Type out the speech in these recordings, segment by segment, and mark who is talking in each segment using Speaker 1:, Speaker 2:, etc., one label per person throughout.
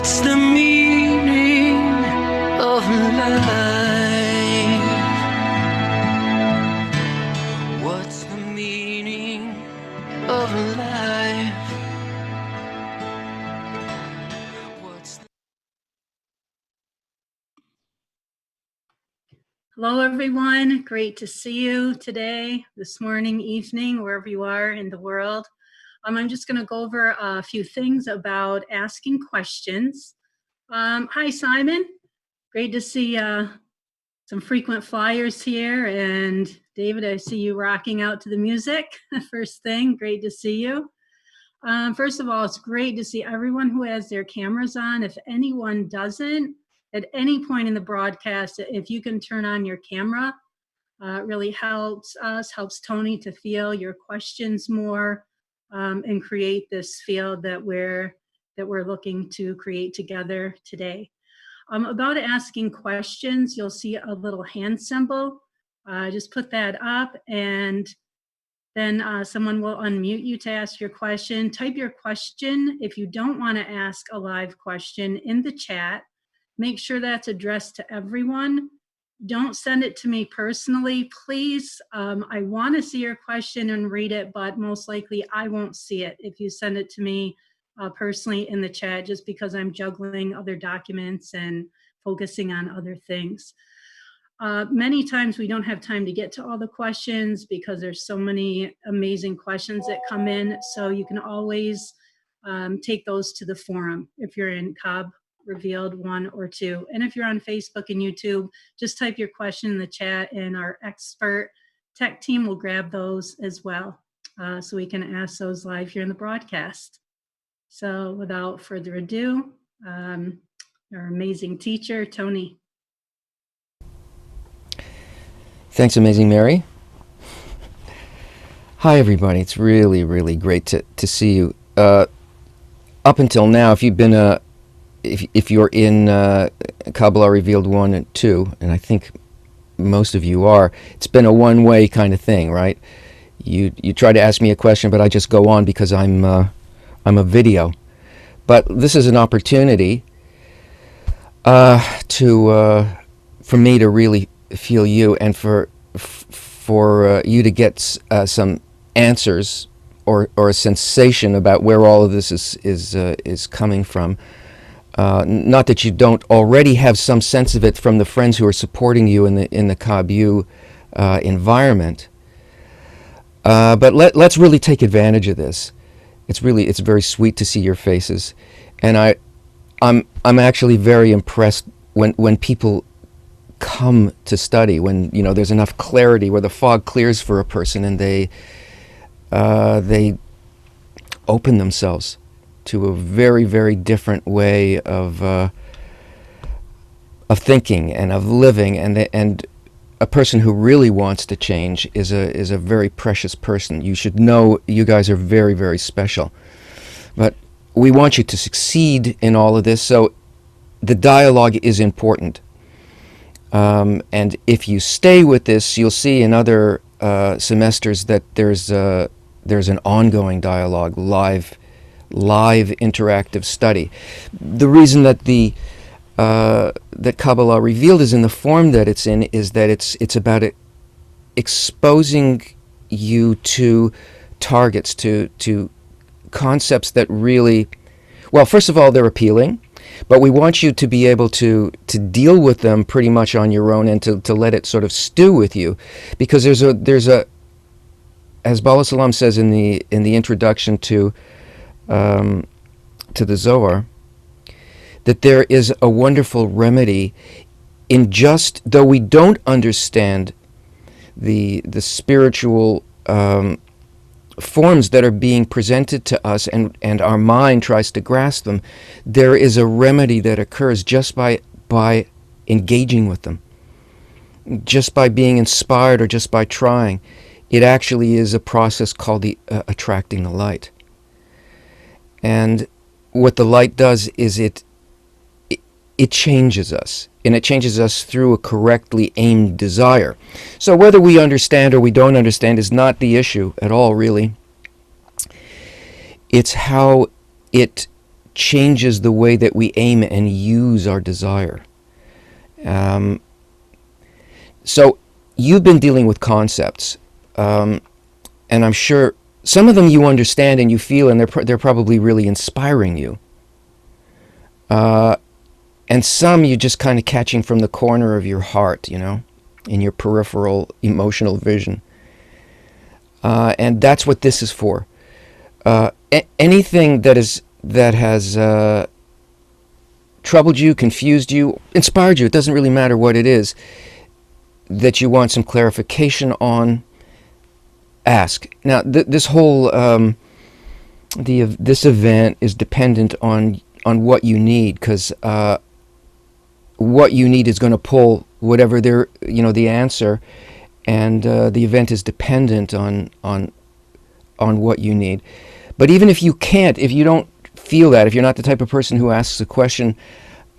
Speaker 1: What's the meaning of life? What's the meaning of life?
Speaker 2: Hello, everyone. Great to see you today, this morning, evening, wherever you are in the world. I'm just going to go over a few things about asking questions. Hi, Simon. Great to see some frequent flyers here. And David, I see you rocking out to the music. First thing, great to see you. First of all, it's great to see everyone who has their cameras on. If anyone doesn't, at any point in the broadcast, if you can turn on your camera, it really helps us, helps Tony to feel your questions more, and create this field that we're looking to create together today. About asking questions, you'll see a little hand symbol. Just put that up, and then someone will unmute you to ask your question. Type your question, if you don't want to ask a live question, in the chat. Make sure that's addressed to everyone. Don't send it to me personally, please. I want to see your question and read it, but most likely I won't see it if you send it to me personally in the chat, just because I'm juggling other documents and focusing on other things. Many times we don't have time to get to all the questions because there's so many amazing questions that come in. So you can always take those to the forum if you're in Cobb Revealed 1 or 2. And if you're on Facebook and YouTube, just type your question in the chat and our expert tech team will grab those as well. So we can ask those live here in the broadcast. So without further ado, our amazing teacher, Tony.
Speaker 3: Thanks, Amazing Mary. Hi, everybody. It's really, really great to see you. Up until now, if you've been if you're in Kabbalah Revealed 1 and 2, and I think most of you are, it's been a one-way kind of thing, right? You try to ask me a question, but I just go on because I'm a video. But this is an opportunity for me to really feel you, and for you to get some answers or a sensation about where all of this is coming from. Not that you don't already have some sense of it from the friends who are supporting you in the KABU environment, but let's really take advantage of this. It's very sweet to see your faces, and I'm actually very impressed when people come to study, when there's enough clarity, where the fog clears for a person and they open themselves to a very, very different way of thinking and of living, and a person who really wants to change is a very precious person. You should know you guys are very, very special. But we want you to succeed in all of this, so the dialogue is important. And if you stay with this, you'll see in other semesters that there's an ongoing dialogue, live interactive study. The reason that that Kabbalah Revealed is in the form that it's in is that it's about exposing you to targets, to concepts that really, well, first of all, they're appealing. But we want you to be able to deal with them pretty much on your own, and to let it sort of stew with you, because there's a as Bala Salam says in the introduction to the Zohar, that there is a wonderful remedy in just, though we don't understand the spiritual forms that are being presented to us, and our mind tries to grasp them, there is a remedy that occurs just by engaging with them, just by being inspired, or just by trying. It actually is a process called the attracting the light. And what the light does is it changes us, and it changes us through a correctly aimed desire. So whether we understand or we don't understand is not the issue at all, really. It's how it changes the way that we aim and use our desire. So you've been dealing with concepts, and I'm sure some of them you understand and you feel, and they're probably really inspiring you. And some you're just kind of catching from the corner of your heart, you know, in your peripheral emotional vision. And that's what this is for. Anything that has troubled you, confused you, inspired you, it doesn't really matter what it is, that you want some clarification on, ask. Now, this whole this event is dependent on what you need, because what you need is going to pull whatever the answer, and the event is dependent on what you need. But even if you can't, if you don't feel that, if you're not the type of person who asks a question,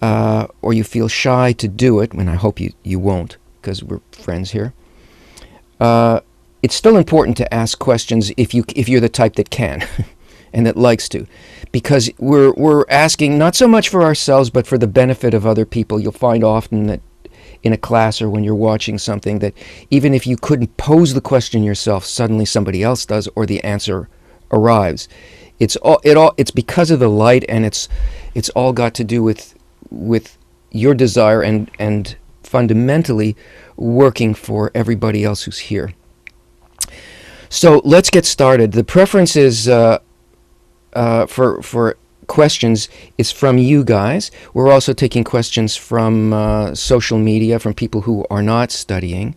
Speaker 3: or you feel shy to do it, and I hope you won't, because we're friends here, it's still important to ask questions if you're the type that can and that likes to, because we're asking not so much for ourselves but for the benefit of other people. You'll find often that in a class or when you're watching something, that even if you couldn't pose the question yourself, suddenly somebody else does, or the answer arrives. It's because of the light, and it's all got to do with your desire and fundamentally working for everybody else who's here. So let's get started. The preference is for questions is from you guys. We're also taking questions from social media, from people who are not studying.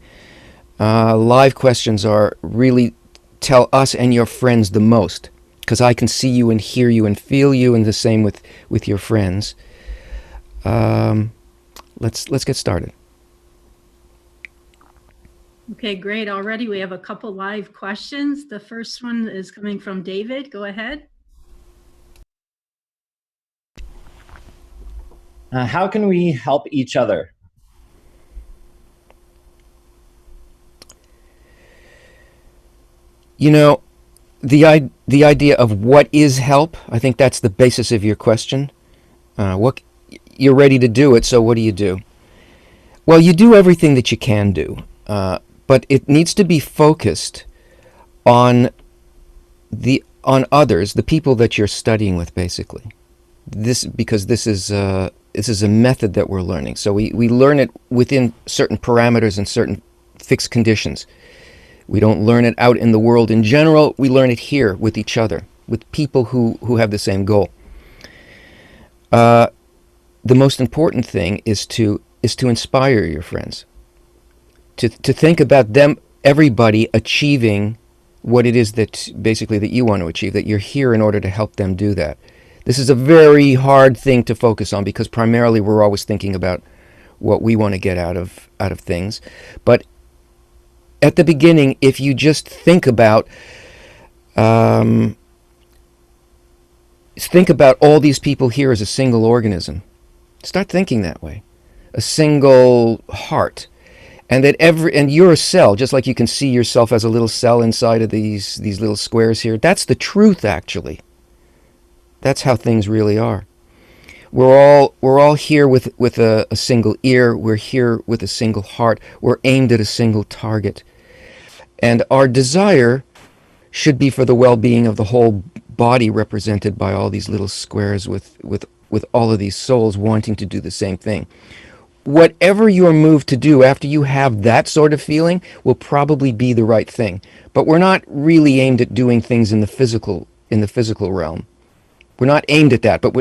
Speaker 3: Live questions are really tell us and your friends the most, because I can see you and hear you and feel you, and the same with your friends. Let's get started.
Speaker 2: Okay, great. Already we have a couple live questions. The first one is coming from David. Go ahead.
Speaker 4: How can we help each other?
Speaker 3: You know, the idea of what is help, I think that's the basis of your question. What you're ready to do it, so what do you do? Well, you do everything that you can do, but it needs to be focused on others, the people that you're studying with, basically. Because this is a method that we're learning. So we learn it within certain parameters and certain fixed conditions. We don't learn it out in the world in general. We learn it here with each other, with people who have the same goal. The most important thing is to inspire your friends, to think about them, everybody achieving what it is that basically that you want to achieve, that you're here in order to help them do that. This is a very hard thing to focus on, because primarily we're always thinking about what we want to get out of things. But at the beginning, if you just think about all these people here as a single organism, start thinking that way, a single heart, and that you're a cell, just like you can see yourself as a little cell inside of these little squares here. That's the truth, actually. That's how things really are. We're all here with a single ear. We're here with a single heart. We're aimed at a single target. And our desire should be for the well-being of the whole body, represented by all these little squares with all of these souls wanting to do the same thing. Whatever you're moved to do after you have that sort of feeling will probably be the right thing. But we're not really aimed at doing things in the physical realm. We're not aimed at that, but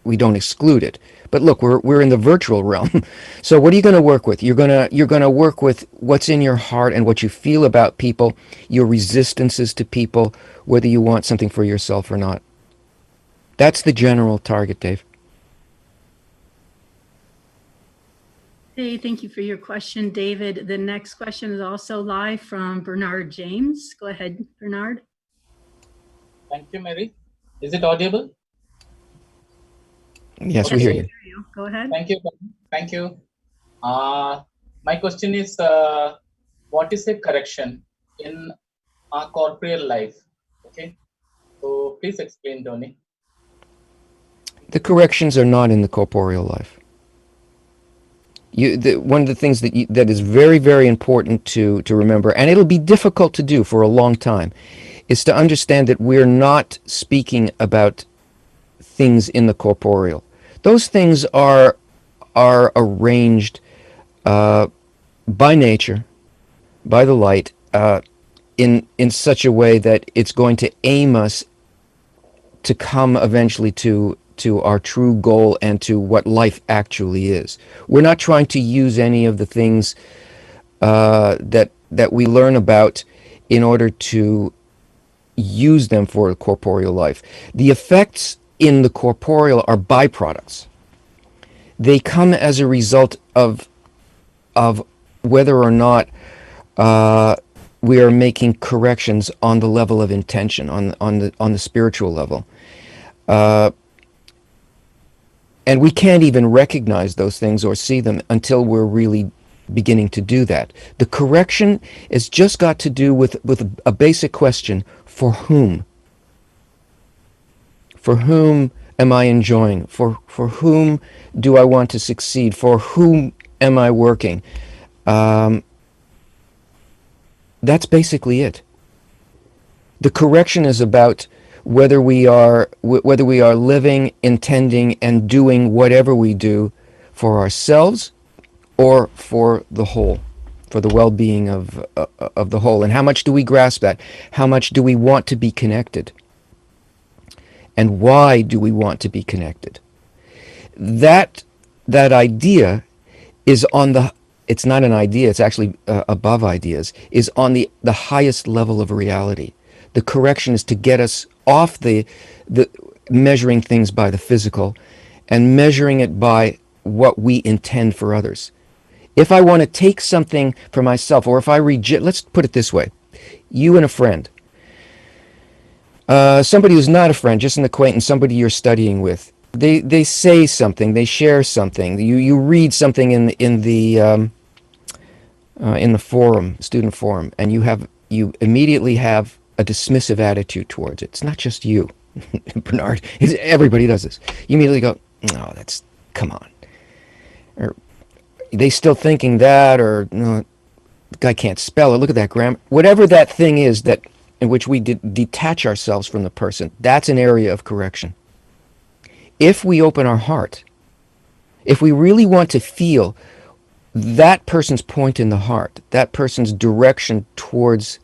Speaker 3: we don't exclude it. But look, we're in the virtual realm. So what are you going to work with? You're going to work with what's in your heart and what you feel about people, your resistances to people, whether you want something for yourself or not. That's the general target, Dave.
Speaker 2: Hey, thank you for your question, David. The next question is also live from Bernard James. Go ahead, Bernard.
Speaker 5: Thank you, Mary. Is it audible?
Speaker 3: Yes, we hear you.
Speaker 2: Go ahead.
Speaker 5: Thank you. Thank you. My question is, what is a correction in our corporeal life? Okay. So please explain, Tony.
Speaker 3: The corrections are not in the corporeal life. One of the things that is very, very important to remember, and it'll be difficult to do for a long time, is to understand that we're not speaking about things in the corporeal. Those things are arranged by nature, by the light, in such a way that it's going to aim us to come eventually to our true goal and to what life actually is. We're not trying to use any of the things that we learn about in order to use them for a corporeal life. The effects in the corporeal are byproducts. They come as a result of whether or not we are making corrections on the level of intention, on the spiritual level. And we can't even recognize those things or see them until we're really beginning to do that. The correction has just got to do with a basic question: for whom? For whom am I enjoying? For whom do I want to succeed? For whom am I working? That's basically it. The correction is about whether we are living, intending, and doing whatever we do for ourselves or for the whole, for the well-being of the whole. And how much do we grasp that? How much do we want to be connected? And why do we want to be connected? That idea is on the, it's not an idea, it's actually above ideas, is on the highest level of reality. The correction is to get us off the measuring things by the physical and measuring it by what we intend for others. If I want to take something for myself, or if I reject, let's put it this way: you and a friend, somebody who's not a friend, just an acquaintance, somebody you're studying with, they say something, they share something, you read something in the forum, student forum, and you immediately have a dismissive attitude towards it. It's not just you, Bernard. Everybody does this. You immediately go, "No, that's, come on." Or they still thinking that, or no, the guy can't spell, or look at that grammar. Whatever that thing is that in which we detach ourselves from the person, that's an area of correction. If we open our heart, if we really want to feel that person's point in the heart, that person's direction towards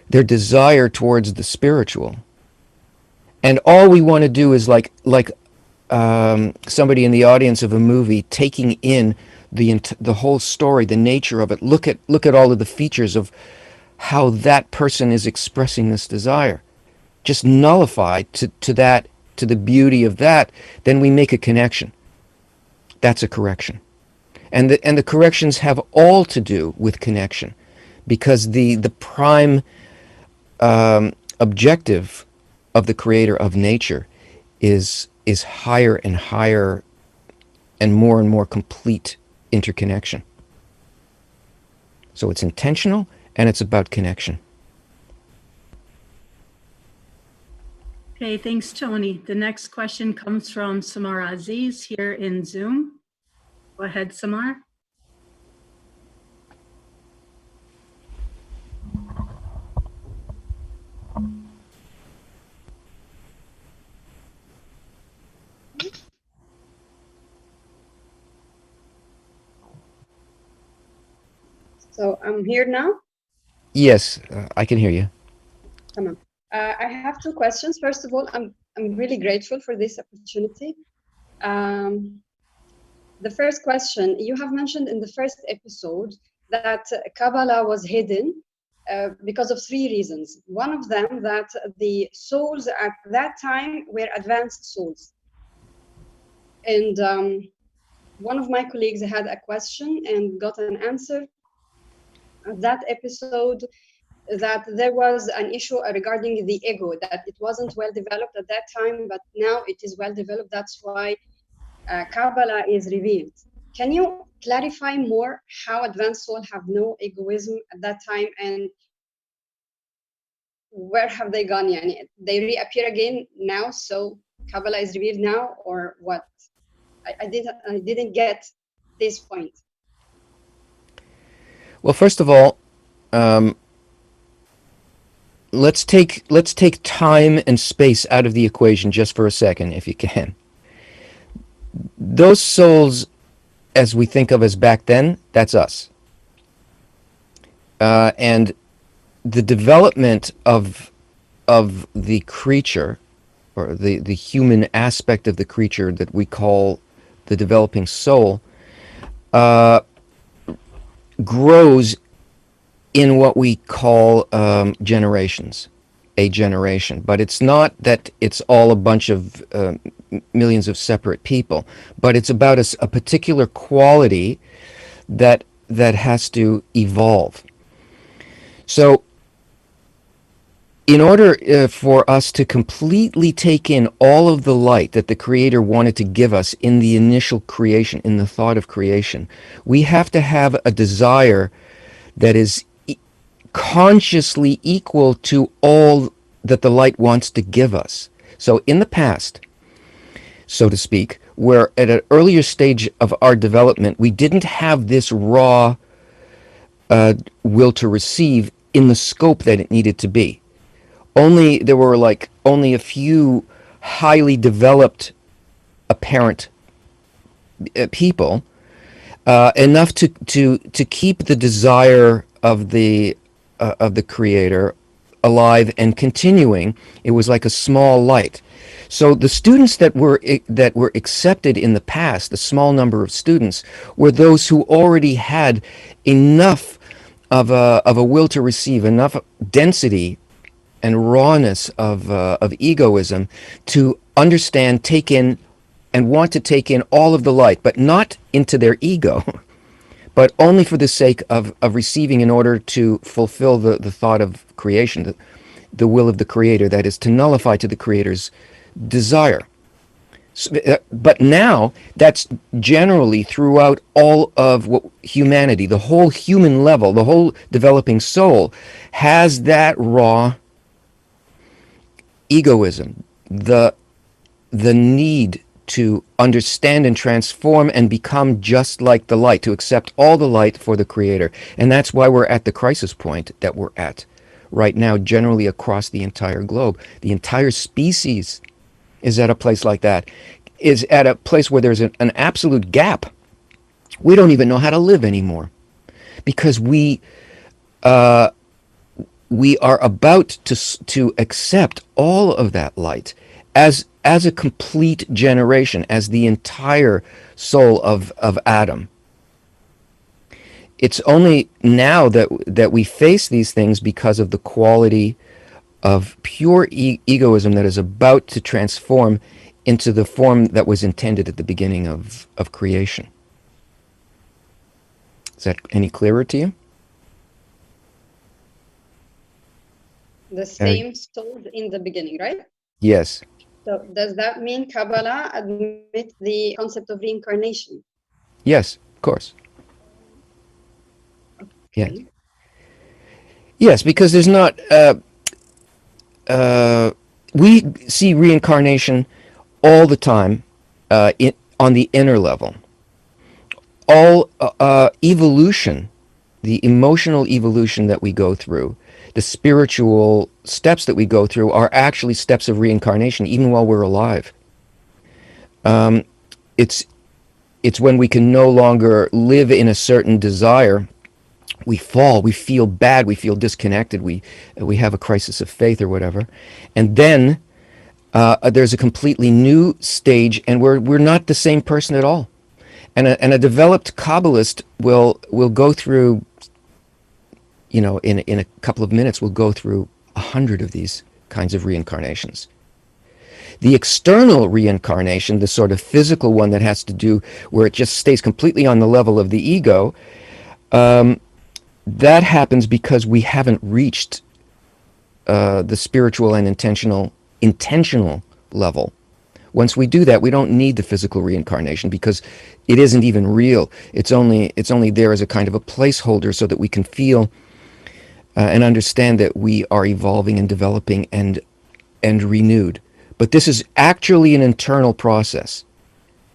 Speaker 3: their desire towards the spiritual, and all we want to do is like somebody in the audience of a movie taking in the whole story, the nature of it. Look at all of the features of how that person is expressing this desire. Just nullify to the beauty of that, then we make a connection. That's a correction. And the corrections have all to do with connection, because the prime objective of the creator of nature is higher and higher and more complete interconnection. So it's intentional and it's about connection.
Speaker 2: Okay, thanks, Tony. The next question comes from Samar Aziz here in Zoom. Go ahead, Samar.
Speaker 6: So I'm here now?
Speaker 3: Yes, I can hear you.
Speaker 6: Come on. I have two questions. First of all, I'm really grateful for this opportunity. The first question, you have mentioned in the first episode that Kabbalah was hidden because of three reasons. One of them, that the souls at that time were advanced souls. And one of my colleagues had a question and got an answer. That episode, that there was an issue regarding the ego, that it wasn't well developed at that time, but now it is well developed. That's why Kabbalah is revealed. Can you clarify more how advanced souls have no egoism at that time, and where have they gone? Yani, they reappear again now, so Kabbalah is revealed now, or what? I didn't get this point.
Speaker 3: Well, first of all, let's take time and space out of the equation just for a second, if you can. Those souls, as we think of as back then, that's us. And the development of the creature, or the human aspect of the creature that we call the developing soul, grows in what we call generations, a generation. But it's not that it's all a bunch of millions of separate people, but it's about a particular quality that has to evolve. So in order for us to completely take in all of the light that the Creator wanted to give us in the initial creation, in the thought of creation, we have to have a desire that is consciously equal to all that the light wants to give us. So in the past, so to speak, where at an earlier stage of our development, we didn't have this raw will to receive in the scope that it needed to be. There were only a few highly developed apparent people, enough to keep the desire of the Creator alive and continuing. It was like a small light. So the students that were accepted in the past, the small number of students, were those who already had enough of a will to receive, enough density and rawness of egoism to understand, take in, and want to take in all of the light, but not into their ego, but only for the sake of receiving, in order to fulfill the thought of creation, the will of the Creator, that is, to nullify to the Creator's desire. But now, that's generally throughout all of humanity, the whole human level, the whole developing soul has that raw egoism, the need to understand and transform and become just like the light, to accept all the light for the Creator. And that's why we're at the crisis point that we're at right now, generally across the entire globe. The entire species is at a place like that, is at a place where there's an absolute gap. We don't even know how to live anymore, because we are about to accept all of that light as a complete generation, as the entire soul of Adam. It's only now that we face these things because of the quality of pure egoism that is about to transform into the form that was intended at the beginning of creation. Is that any clearer to you?
Speaker 6: The same soul in the beginning, right?
Speaker 3: Yes.
Speaker 6: So does that mean Kabbalah admits the concept of reincarnation?
Speaker 3: Yes, of course.
Speaker 6: Okay.
Speaker 3: Yes. Yes, because there's not... we see reincarnation all the time on the inner level. All evolution, the emotional evolution that we go through, the spiritual steps that we go through, are actually steps of reincarnation, even while we're alive. It's when we can no longer live in a certain desire, we fall, we feel bad, we feel disconnected, we have a crisis of faith or whatever, and then there's a completely new stage, and we're not the same person at all. And a developed Kabbalist will go through, in a couple of minutes, we'll go through 100 of these kinds of reincarnations. The external reincarnation, the sort of physical one that has to do where it just stays completely on the level of the ego, that happens because we haven't reached the spiritual and intentional level. Once we do that, we don't need the physical reincarnation, because it isn't even real. It's only there as a kind of a placeholder, so that we can feel and understand that we are evolving and developing and renewed. But this is actually an internal process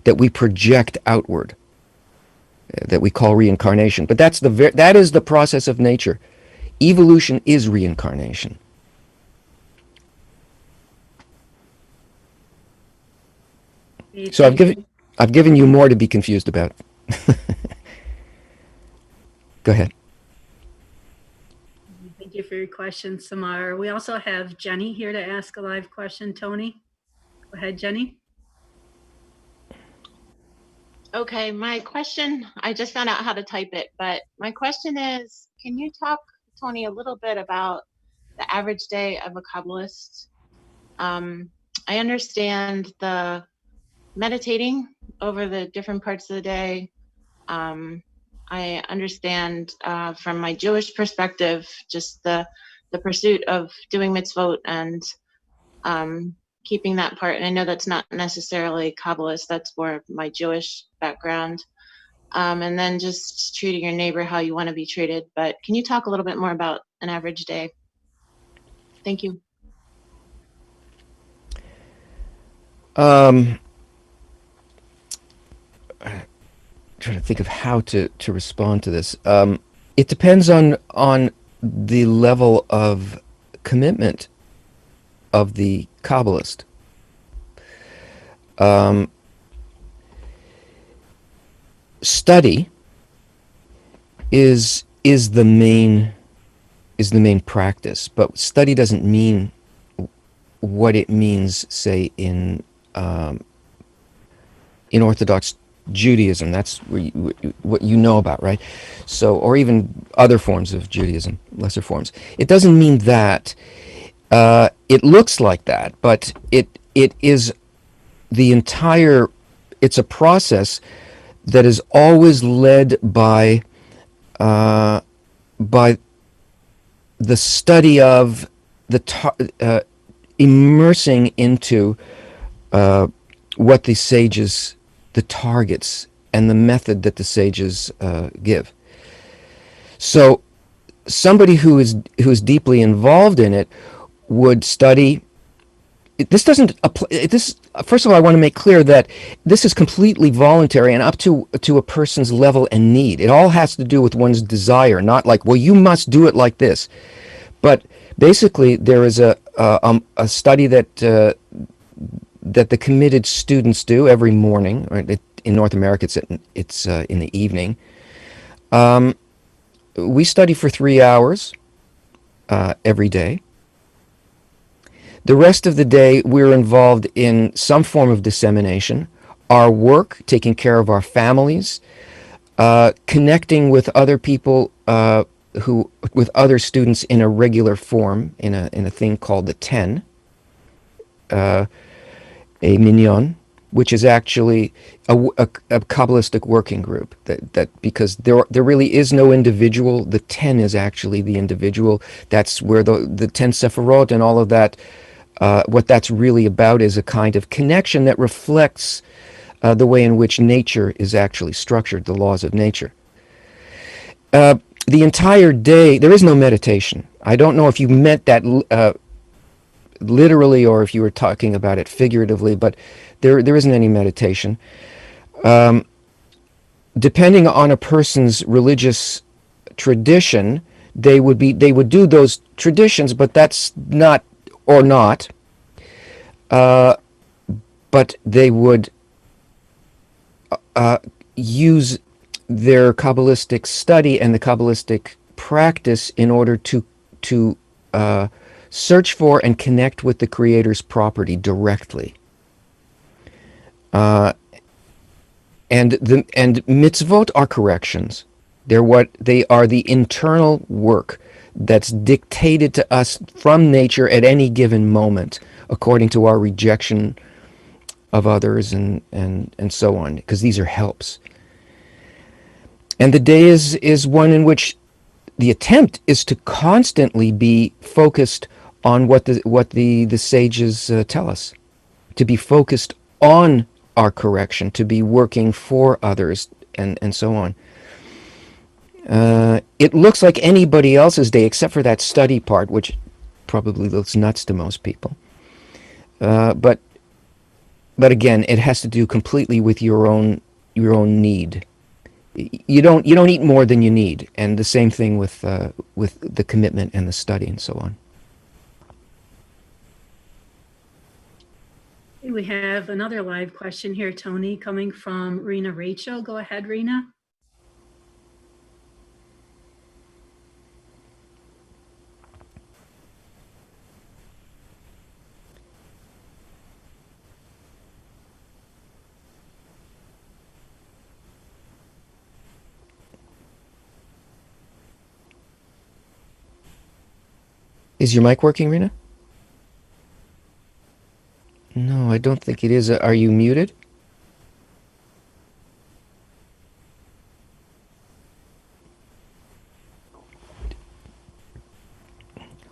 Speaker 3: that we project outward, that we call reincarnation. But that is the process of nature. Evolution is reincarnation. So I've given you more to be confused about. Go ahead.
Speaker 2: Thank you for your question, Samar. We also have Jenny here to ask a live question, Tony. Go ahead, Jenny.
Speaker 7: Okay, my question, I just found out how to type it, but my question is, can you talk, Tony, a little bit about the average day of a Kabbalist? I understand the meditating over the different parts of the day. I understand from my Jewish perspective, just the pursuit of doing mitzvot and keeping that part. And I know that's not necessarily Kabbalist, that's more my Jewish background. And then just treating your neighbor how you want to be treated. But can you talk a little bit more about an average day? Thank you.
Speaker 3: I'm trying to think of how to respond to this. It depends on the level of commitment of the Kabbalist. Study is the main practice, but study doesn't mean what it means, say, in Orthodox Judaism. That's what you know about, right? So, or even other forms of Judaism, lesser forms. It doesn't mean that. It looks like that, but it is the entire. It's a process that is always led by the study of immersing into what the sages, the targets, and the method that the sages give. So somebody who is deeply involved in it would study. This doesn't apply. First of all, I want to make clear that this is completely voluntary and up to a person's level and need. It all has to do with one's desire, not like, well, you must do it like this. But basically, there is a study that the committed students do every morning. Right? In North America, it's in the evening. We study for 3 hours every day. The rest of the day, we're involved in some form of dissemination, our work, taking care of our families, connecting with other people, with other students in a regular form, in a thing called the 10, a minyan, which is actually a Kabbalistic working group. That because there really is no individual. The 10 is actually the individual. That's where the 10 Sephirot and all of that. What that's really about is a kind of connection that reflects the way in which nature is actually structured, the laws of nature. The entire day, there is no meditation. I don't know if you meant that literally or if you were talking about it figuratively, but there isn't any meditation. Depending on a person's religious tradition, they would do those traditions, but that's not. Or not, but they would use their Kabbalistic study and the Kabbalistic practice in order to search for and connect with the Creator's property directly. And mitzvot are corrections. They are the internal work that's dictated to us from nature at any given moment, according to our rejection of others and so on, because these are helps. And the day is one in which the attempt is to constantly be focused on what the sages tell us, to be focused on our correction, to be working for others, and so on. It looks like anybody else's day except for that study part, which probably looks nuts to most people. but again, it has to do completely with your own need. You don't eat more than you need, and the same thing with the commitment and the study and so on.
Speaker 2: We have another live question here, Tony, coming from Rena Rachel. Go ahead, Rena.
Speaker 3: Is your mic working, Rena? No, I don't think it is. Are you muted?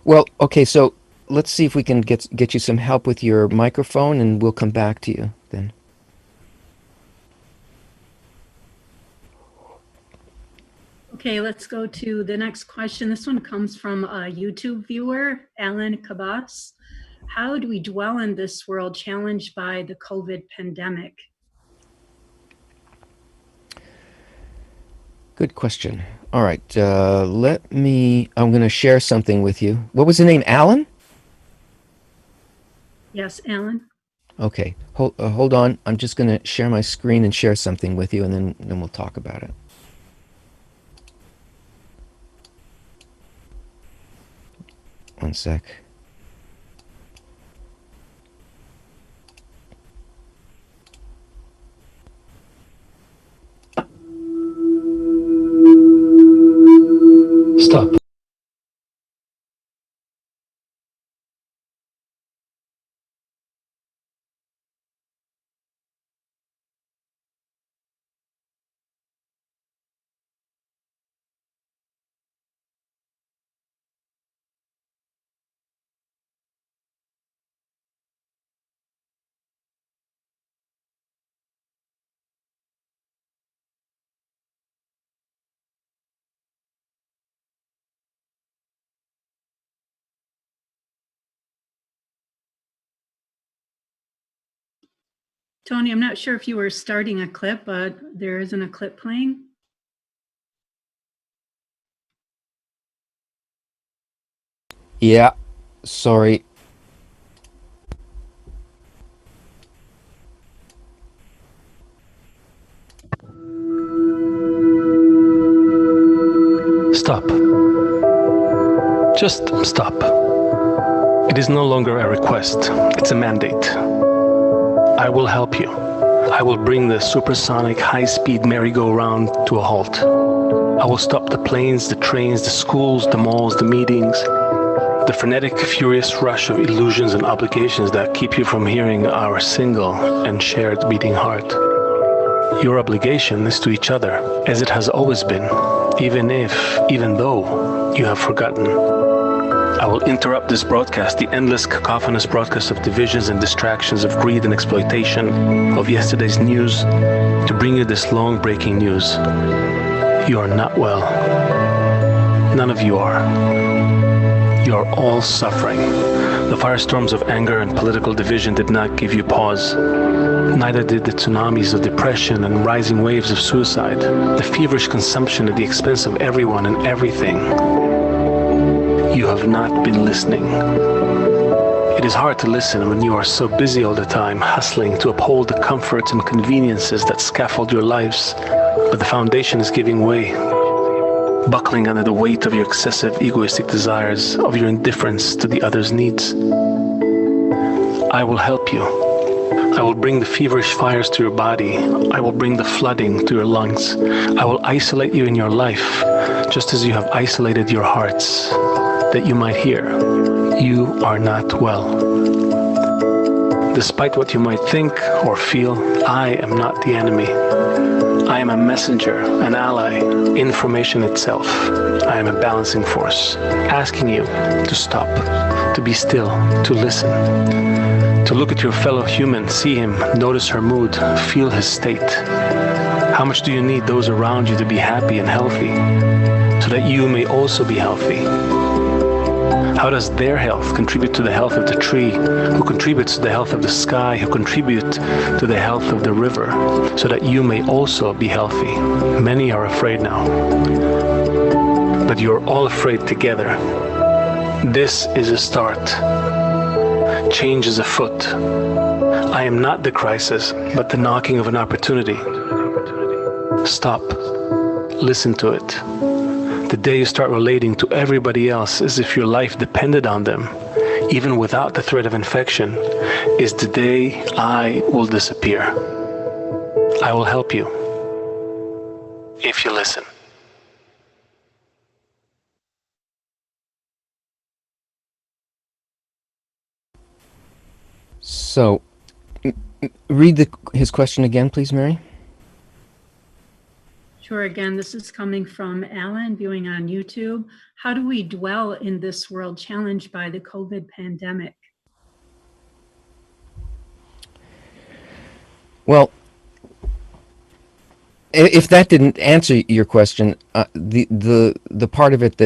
Speaker 3: Well, okay, so let's see if we can get you some help with your microphone, and we'll come back to you then.
Speaker 2: Okay, let's go to the next question. This one comes from a YouTube viewer, Alan Kabas. How do we dwell in this world challenged by the COVID pandemic?
Speaker 3: Good question. All right, I'm going to share something with you. What was the name, Alan?
Speaker 2: Yes, Alan.
Speaker 3: Okay, hold on. I'm just going to share my screen and share something with you, and then we'll talk about it. One sec.
Speaker 8: Stop.
Speaker 2: Tony, I'm not sure if you were starting a clip, but there isn't a clip playing.
Speaker 3: Yeah, sorry.
Speaker 8: Stop. Just stop. It is no longer a request, it's a mandate. I will help you. I will bring the supersonic high-speed merry-go-round to a halt. I will stop the planes, the trains, the schools, the malls, the meetings, the frenetic, furious rush of illusions and obligations that keep you from hearing our single and shared beating heart. Your obligation is to each other, as it has always been, even though you have forgotten. I will interrupt this broadcast, the endless cacophonous broadcast of divisions and distractions, of greed and exploitation, of yesterday's news, to bring you this long breaking news. You are not well. None of you are. You are all suffering. The firestorms of anger and political division did not give you pause. Neither did the tsunamis of depression and rising waves of suicide, the feverish consumption at the expense of everyone and everything. You have not been listening. It is hard to listen when you are so busy all the time, hustling to uphold the comforts and conveniences that scaffold your lives, but the foundation is giving way, buckling under the weight of your excessive egoistic desires, of your indifference to the other's needs. I will help you. I will bring the feverish fires to your body. I will bring the flooding to your lungs. I will isolate you in your life, just as you have isolated your hearts, that you might hear, you are not well. Despite what you might think or feel, I am not the enemy. I am a messenger, an ally, information itself. I am a balancing force, asking you to stop, to be still, to listen, to look at your fellow human, see him, notice her mood, feel his state. How much do you need those around you to be happy and healthy, so that you may also be healthy? How does their health contribute to the health of the tree, who contributes to the health of the sky, who contributes to the health of the river, so that you may also be healthy? Many are afraid now, but you're all afraid together. This is a start. Change is afoot. I am not the crisis, but the knocking of an opportunity. Stop. Listen to it. The day you start relating to everybody else as if your life depended on them, even without the threat of infection, is the day I will disappear. I will help you, if you listen.
Speaker 3: So, read his question again, please, Mary.
Speaker 2: Sure. Again, this is coming from Alan, viewing on YouTube. How do we dwell in this world challenged by the COVID pandemic?
Speaker 3: Well, if that didn't answer your question, the part of it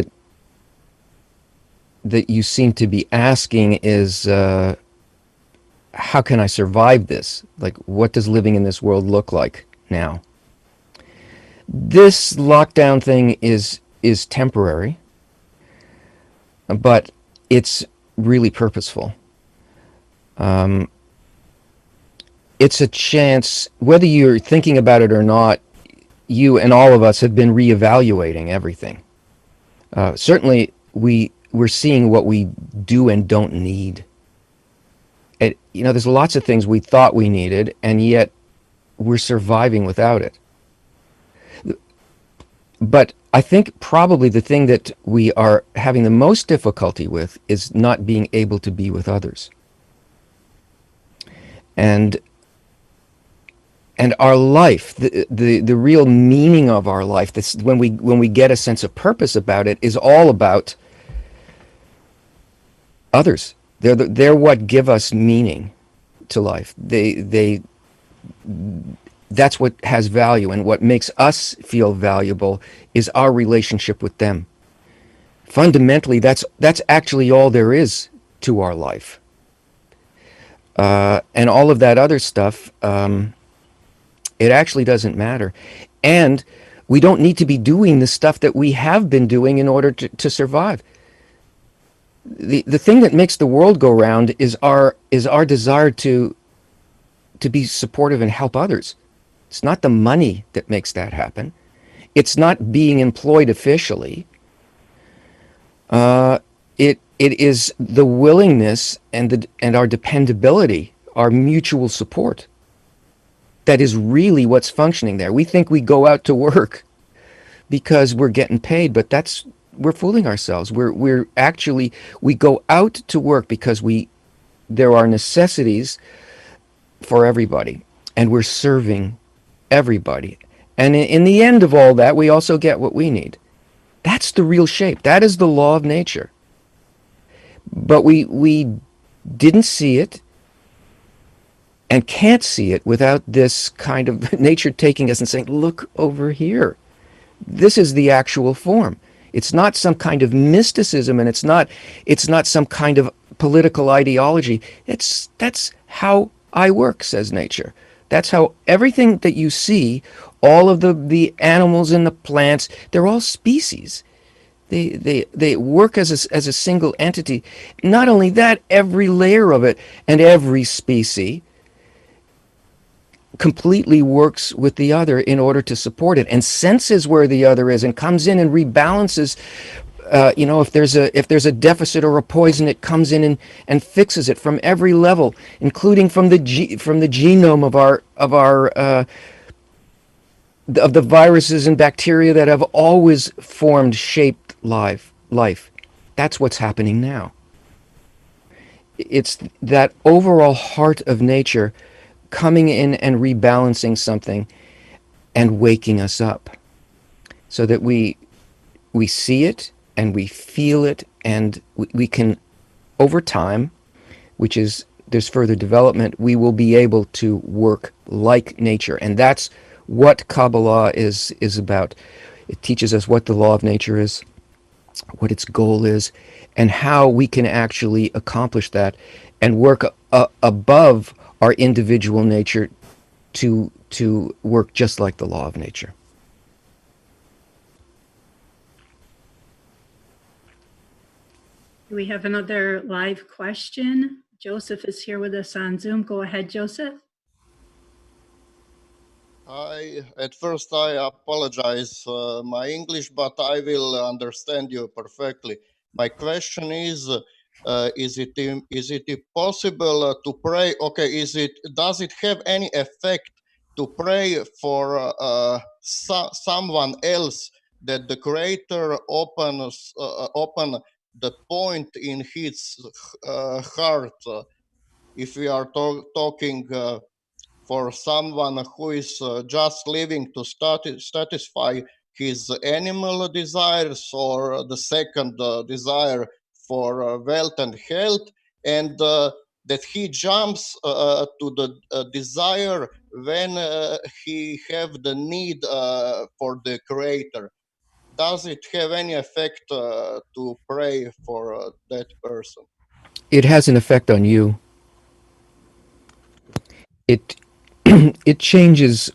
Speaker 3: that you seem to be asking is, how can I survive this? Like, what does living in this world look like now? This lockdown thing is temporary, but it's really purposeful. It's a chance, whether you're thinking about it or not, you and all of us have been reevaluating everything. Certainly, we're seeing what we do and don't need. There's lots of things we thought we needed, and yet we're surviving without it. But I think probably the thing that we are having the most difficulty with is not being able to be with others. And our life, the real meaning of our life, this, when we get a sense of purpose about it, is all about others. They're what give us meaning to life. That's what has value, and what makes us feel valuable is our relationship with them. Fundamentally, that's actually all there is to our life. And all of that other stuff, it actually doesn't matter. And we don't need to be doing the stuff that we have been doing in order to survive. The thing that makes the world go round is our desire to be supportive and help others. It's not the money that makes that happen. It's not being employed officially. It is the willingness and our dependability, our mutual support. That is really what's functioning there. We think we go out to work because we're getting paid, but we're fooling ourselves. We go out to work because there are necessities for everybody, and we're serving everybody. And in the end of all that, we also get what we need. That's the real shape. That is the law of nature. But we didn't see it and can't see it without this kind of nature taking us and saying, look over here. This is the actual form. It's not some kind of mysticism, and it's not some kind of political ideology. That's how I work, says nature. That's how everything that you see, all of the animals and the plants, they're all species. They work as a single entity. Not only that, every layer of it and every species completely works with the other in order to support it, and senses where the other is, and comes in and rebalances. If there's a deficit or a poison, it comes in and fixes it from every level, including from the genome of the viruses and bacteria that have always shaped life. That's what's happening now. It's that overall heart of nature coming in and rebalancing something and waking us up, so that we see it and we feel it, and we can, over time, there's further development, we will be able to work like nature. And that's what Kabbalah is about. It teaches us what the law of nature is. what its goal is, and how we can actually accomplish that and work above our individual nature to work just like the law of nature.
Speaker 2: We have another live question. Joseph is here with us on Zoom. Go ahead, Joseph.
Speaker 9: At first I apologize my English, but I will understand you perfectly. My question is it possible to pray? Okay, does it have any effect to pray for someone else, that the Creator open the point in his heart? If we are talking for someone who is just living to satisfy his animal desires, or the second desire for wealth and health, and that he jumps to the desire when he have the need for the Creator. Does it have any effect to pray for that person?
Speaker 3: It has an effect on you. It it changes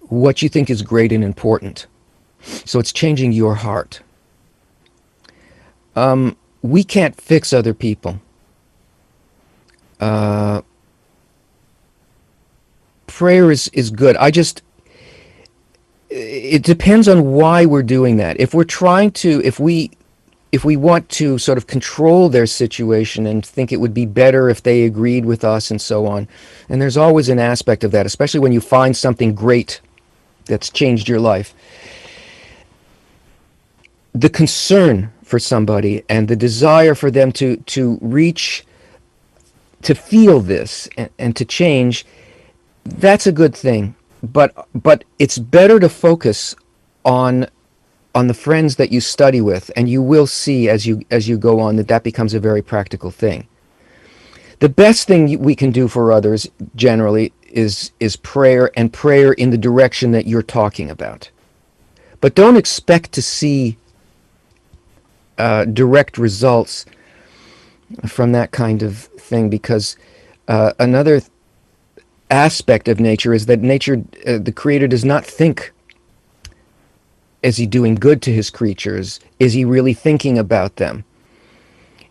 Speaker 3: what you think is great and important. So it's changing your heart. We can't fix other people. Prayer is good. It depends on why we're doing that. If we want to sort of control their situation and think it would be better if they agreed with us and so on, and there's always an aspect of that, especially when you find something great that's changed your life. The concern for somebody and the desire for them to reach, to feel this and to change, that's a good thing. But it's better to focus on the friends that you study with, and you will see as you go on that becomes a very practical thing. The best thing we can do for others generally is prayer, and prayer in the direction that you're talking about. But don't expect to see direct results from that kind of thing, because another aspect of nature is that nature, the Creator does not think, is he doing good to his creatures? Is he really thinking about them?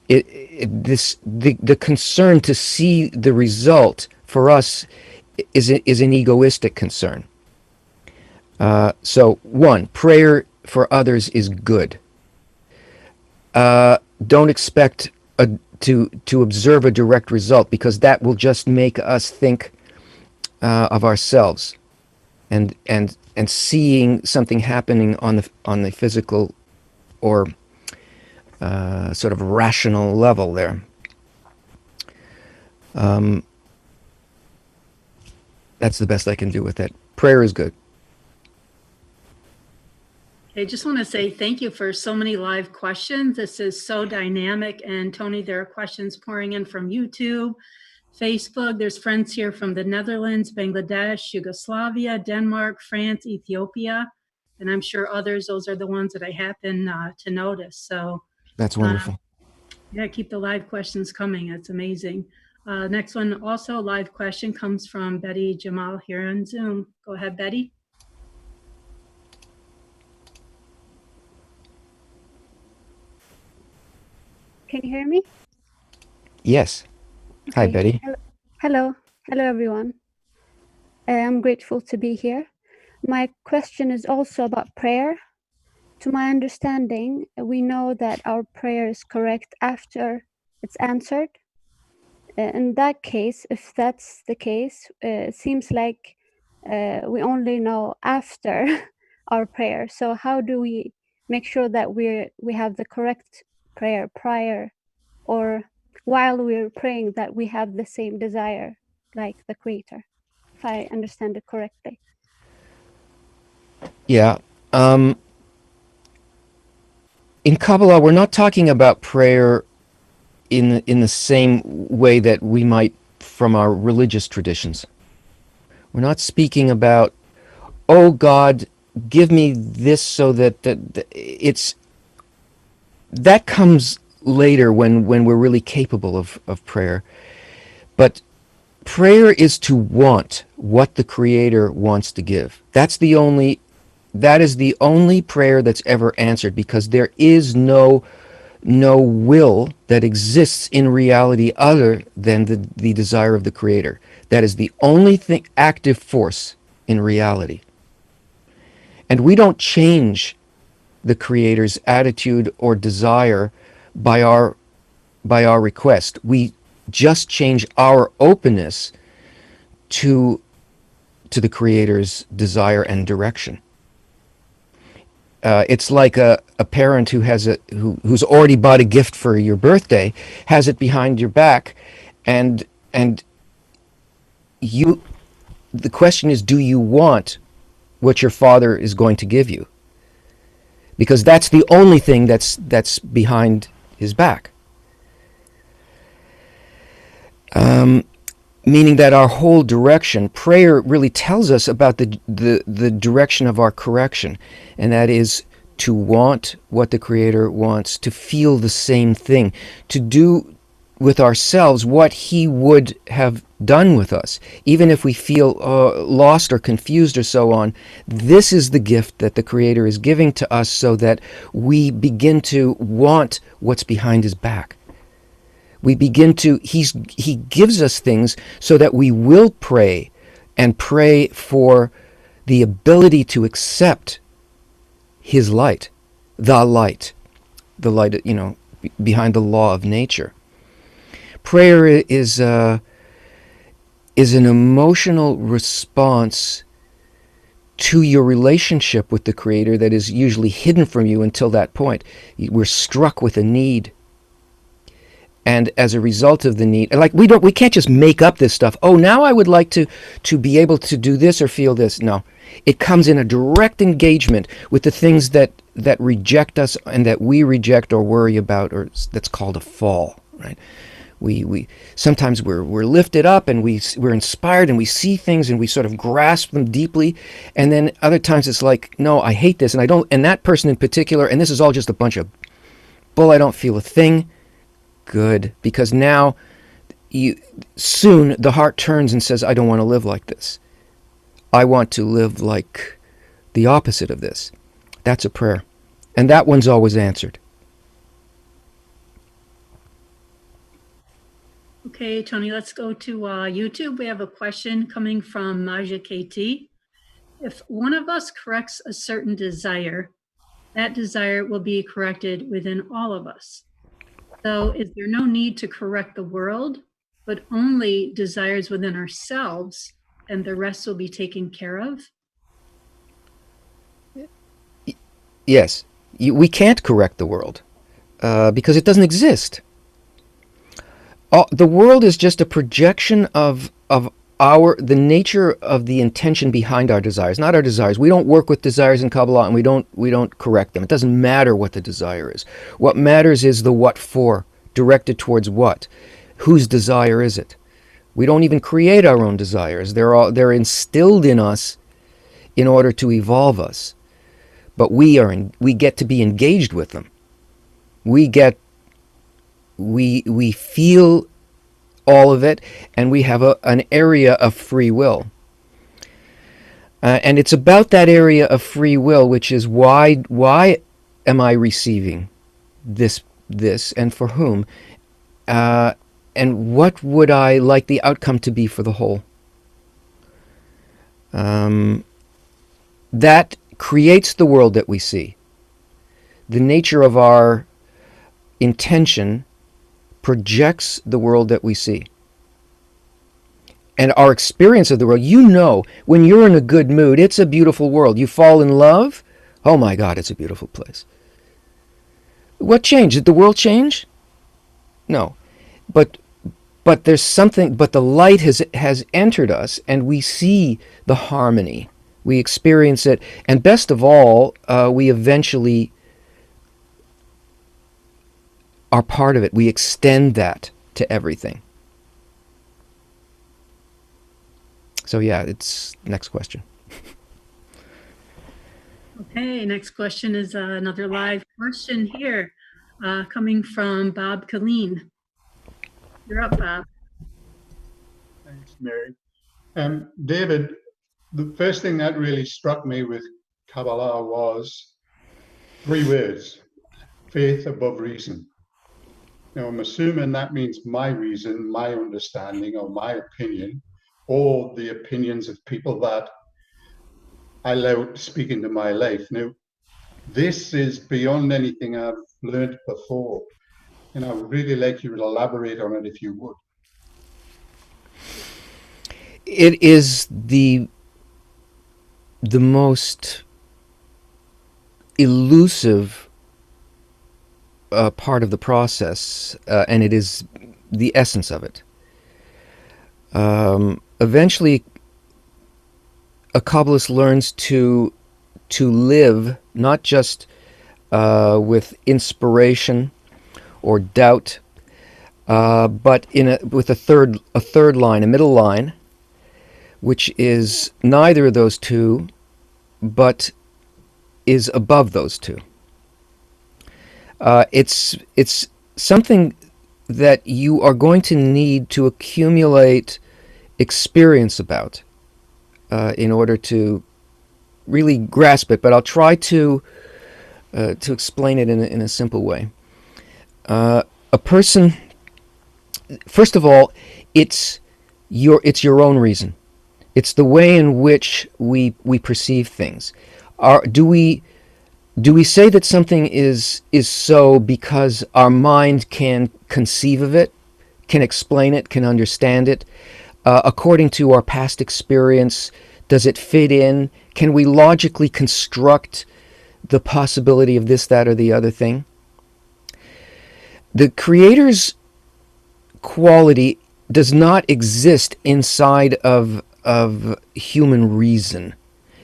Speaker 3: The concern to see the result for us is an egoistic concern. So one, prayer for others is good. Don't expect to observe a direct result, because that will just make us think of ourselves and seeing something happening on the physical or sort of rational level there. That's the best I can do with it. Prayer is good.
Speaker 2: I just want to say thank you for so many live questions. This is so dynamic. And Tony, there are questions pouring in from YouTube, Facebook. There's friends here from the Netherlands, Bangladesh, Yugoslavia, Denmark, France, Ethiopia, and I'm sure others. Those are the ones that I happen to notice. So
Speaker 3: that's wonderful.
Speaker 2: Yeah, keep the live questions coming. It's amazing. Next one, also live question, comes from Betty Jamal here on Zoom. Go ahead, Betty.
Speaker 10: Can you hear me?
Speaker 3: Yes. Okay. Hi, Betty.
Speaker 10: Hello. Hello, everyone. I'm grateful to be here. My question is also about prayer. To my understanding, we know that our prayer is correct after it's answered. In that case, if that's the case, it seems like we only know after our prayer. So how do we make sure that we have the correct prayer prior, or while we're praying, that we have the same desire like the Creator, if I understand it correctly?
Speaker 3: Yeah. In Kabbalah, we're not talking about prayer in the same way that we might from our religious traditions. We're not speaking about, oh God, give me this so that it's that comes later when we're really capable of prayer. But prayer is to want what the Creator wants to give. That is the only prayer that's ever answered, because there is no will that exists in reality other than the desire of the Creator. That is the only thing, active force in reality. And we don't change the Creator's attitude or desire by our request. We just change our openness to the Creator's desire and direction. It's like a parent who's already bought a gift for your birthday, has it behind your back, and you. The question is, do you want what your father is going to give you? Because that's the only thing that's behind his back. Meaning that our whole direction, prayer really tells us about the direction of our correction, and that is to want what the Creator wants, to feel the same thing, to do with ourselves what He would have done with us, even if we feel lost or confused or so on. This is the gift that the Creator is giving to us, so that we begin to want what's behind His back. We begin to, He gives us things so that we will pray, and pray for the ability to accept His light, the light, behind the law of nature. Prayer is an emotional response to your relationship with the Creator that is usually hidden from you until that point. We're struck with a need. And as a result of the need, like we can't just make up this stuff. Oh, now I would like to be able to do this or feel this. No, it comes in a direct engagement with the things that reject us and that we reject or worry about, or that's called a fall, right? We sometimes we're lifted up and we're inspired and we see things and we sort of grasp them deeply, and then other times it's like, no, I hate this and I don't, and that person in particular, and this is all just a bunch of bull. I don't feel a thing. Good, because now soon the heart turns and says, I don't want to live like this. I want to live like the opposite of this. That's a prayer. And that one's always answered.
Speaker 2: Okay, Tony, let's go to YouTube. We have a question coming from Maja KT. If one of us corrects a certain desire, that desire will be corrected within all of us. So is there no need to correct the world, but only desires within ourselves, and the rest will be taken care of?
Speaker 3: Yes, we can't correct the world because it doesn't exist. The world is just a projection of the nature of the intention behind our desires, not our desires. We don't work with desires in Kabbalah, and we don't correct them. It doesn't matter what the desire is. What matters is the what for, directed towards what. Whose desire is it? We don't even create our own desires. They're instilled in us in order to evolve us. But we get to be engaged with them. We feel all of it, and we have an area of free will. And it's about that area of free will, which is why am I receiving this, and for whom? And what would I like the outcome to be for the whole? That creates the world that we see. The nature of our intention projects the world that we see. And our experience of the world, when you're in a good mood, it's a beautiful world. You fall in love, oh my God, it's a beautiful place. What changed? Did the world change? No. But there's something, but the light has entered us, and we see the harmony. We experience it, and best of all, we eventually are part of it. We extend that to everything. So yeah, it's next question.
Speaker 2: Hey, next question is another live question here, coming from Bob Colleen. You're up, Bob.
Speaker 11: Thanks, Mary. David, the first thing that really struck me with Kabbalah was 3 words: faith above reason. Now, I'm assuming that means my reason, my understanding, or my opinion, or the opinions of people that I allow to speak into my life. Now, this is beyond anything I've learned before, and I would really like you to elaborate on it if you would.
Speaker 3: It is the most elusive part of the process, and it is the essence of it. Eventually, a Kabbalist learns to live not just with inspiration or doubt, but with a third line, a middle line, which is neither of those two, but is above those two. It's something that you are going to need to accumulate experience about in order to really grasp it. But I'll try to explain it in a simple way. A person, first of all, it's your own reason. It's the way in which we perceive things. Do we say that something is so because our mind can conceive of it, can explain it, can understand it, according to our past experience? Does it fit in? Can we logically construct the possibility of this, that, or the other thing? The Creator's quality does not exist inside of human reason.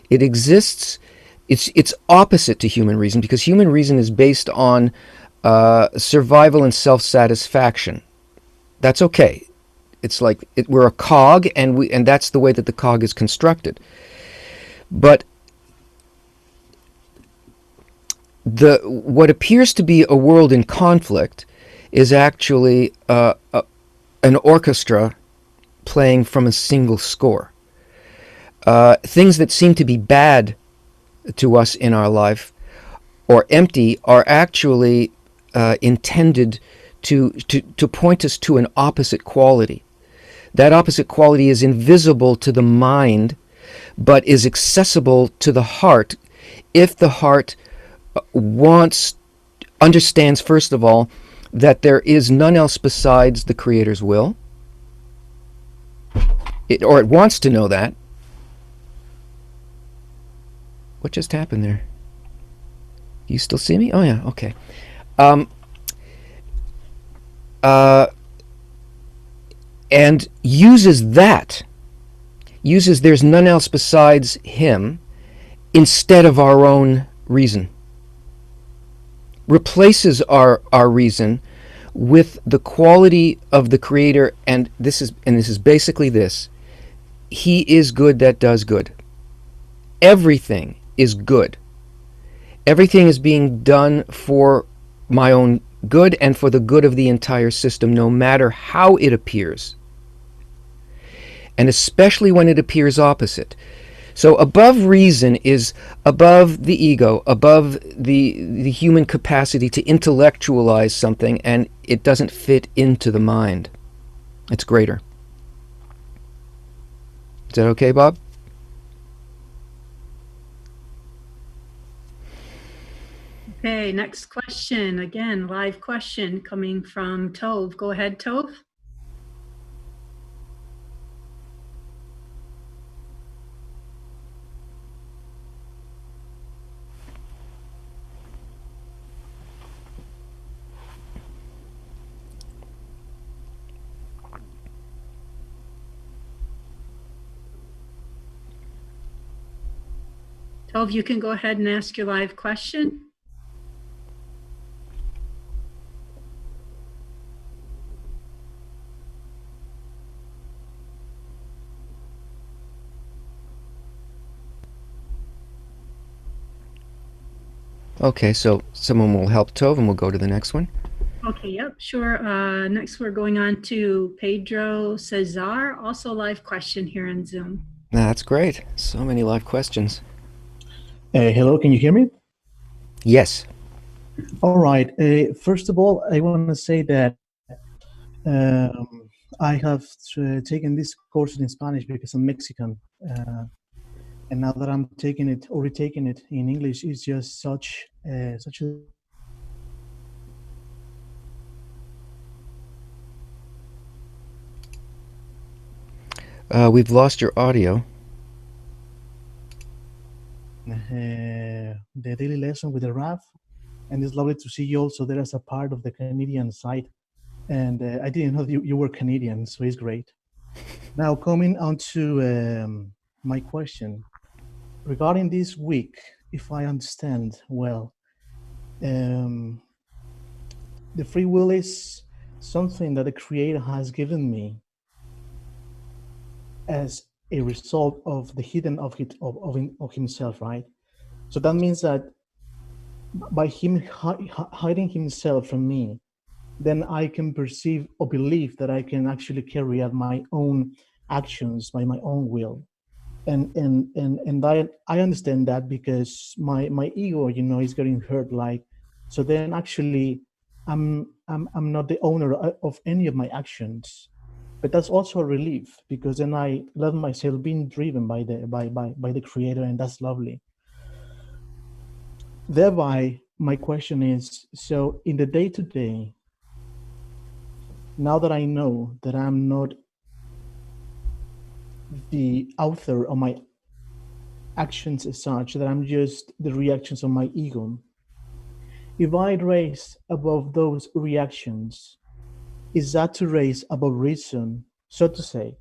Speaker 3: It exists. It's opposite to human reason, because human reason is based on survival and self-satisfaction. That's okay. It's like we're a cog, and that's the way that the cog is constructed. But what appears to be a world in conflict is actually an orchestra playing from a single score. Things that seem to be bad to us in our life or empty are actually intended to point us to an opposite quality. That opposite quality is invisible to the mind, but is accessible to the heart if the heart understands, first of all, that there is none else besides the Creator's will, it wants to know that. What just happened there? You still see me? Oh yeah, okay. And uses there's none else besides him instead of our own reason. Replaces our reason with the quality of the Creator, and this is basically this: He is good that does good. Everything is good. Everything is being done for my own good and for the good of the entire system, no matter how it appears, and especially when it appears opposite. So above reason is above the ego, above the human capacity to intellectualize something, and it doesn't fit into the mind. It's greater. Is that okay, Bob?
Speaker 2: Okay, next question. Again, live question coming from Tove. Go ahead, Tove. Tove, you can go ahead and ask your live question.
Speaker 3: Okay, so someone will help Tove and we'll go to the next one.
Speaker 2: Okay, yep, sure. Next, we're going on to Pedro Cesar, also live question here in Zoom.
Speaker 3: That's great. So many live questions.
Speaker 12: Hello, can you hear me?
Speaker 3: Yes.
Speaker 12: All right. First of all, I want to say that I have taken this course in Spanish because I'm Mexican. And now that I'm taking it or retaking it in English, it's just such a
Speaker 3: We've lost your audio.
Speaker 12: the daily lesson with the Raf, and it's lovely to see you also there as a part of the Canadian side. And I didn't know you were Canadian, so it's great. Now coming on to my question regarding this week, if I understand well, the free will is something that the Creator has given me as a result of the hidden of himself, right? So that means that by him hiding himself from me, then I can perceive or believe that I can actually carry out my own actions by my own will. And I understand that because my ego, is getting hurt. Like, so then actually I'm not the owner of any of my actions. But that's also a relief because then I let myself being driven by the Creator, and that's lovely. Thereby, my question is, so in the day-to-day, now that I know that I'm not the author of my actions as such, that I'm just the reactions of my ego, if I raise above those reactions, is that to raise above reason? So to say,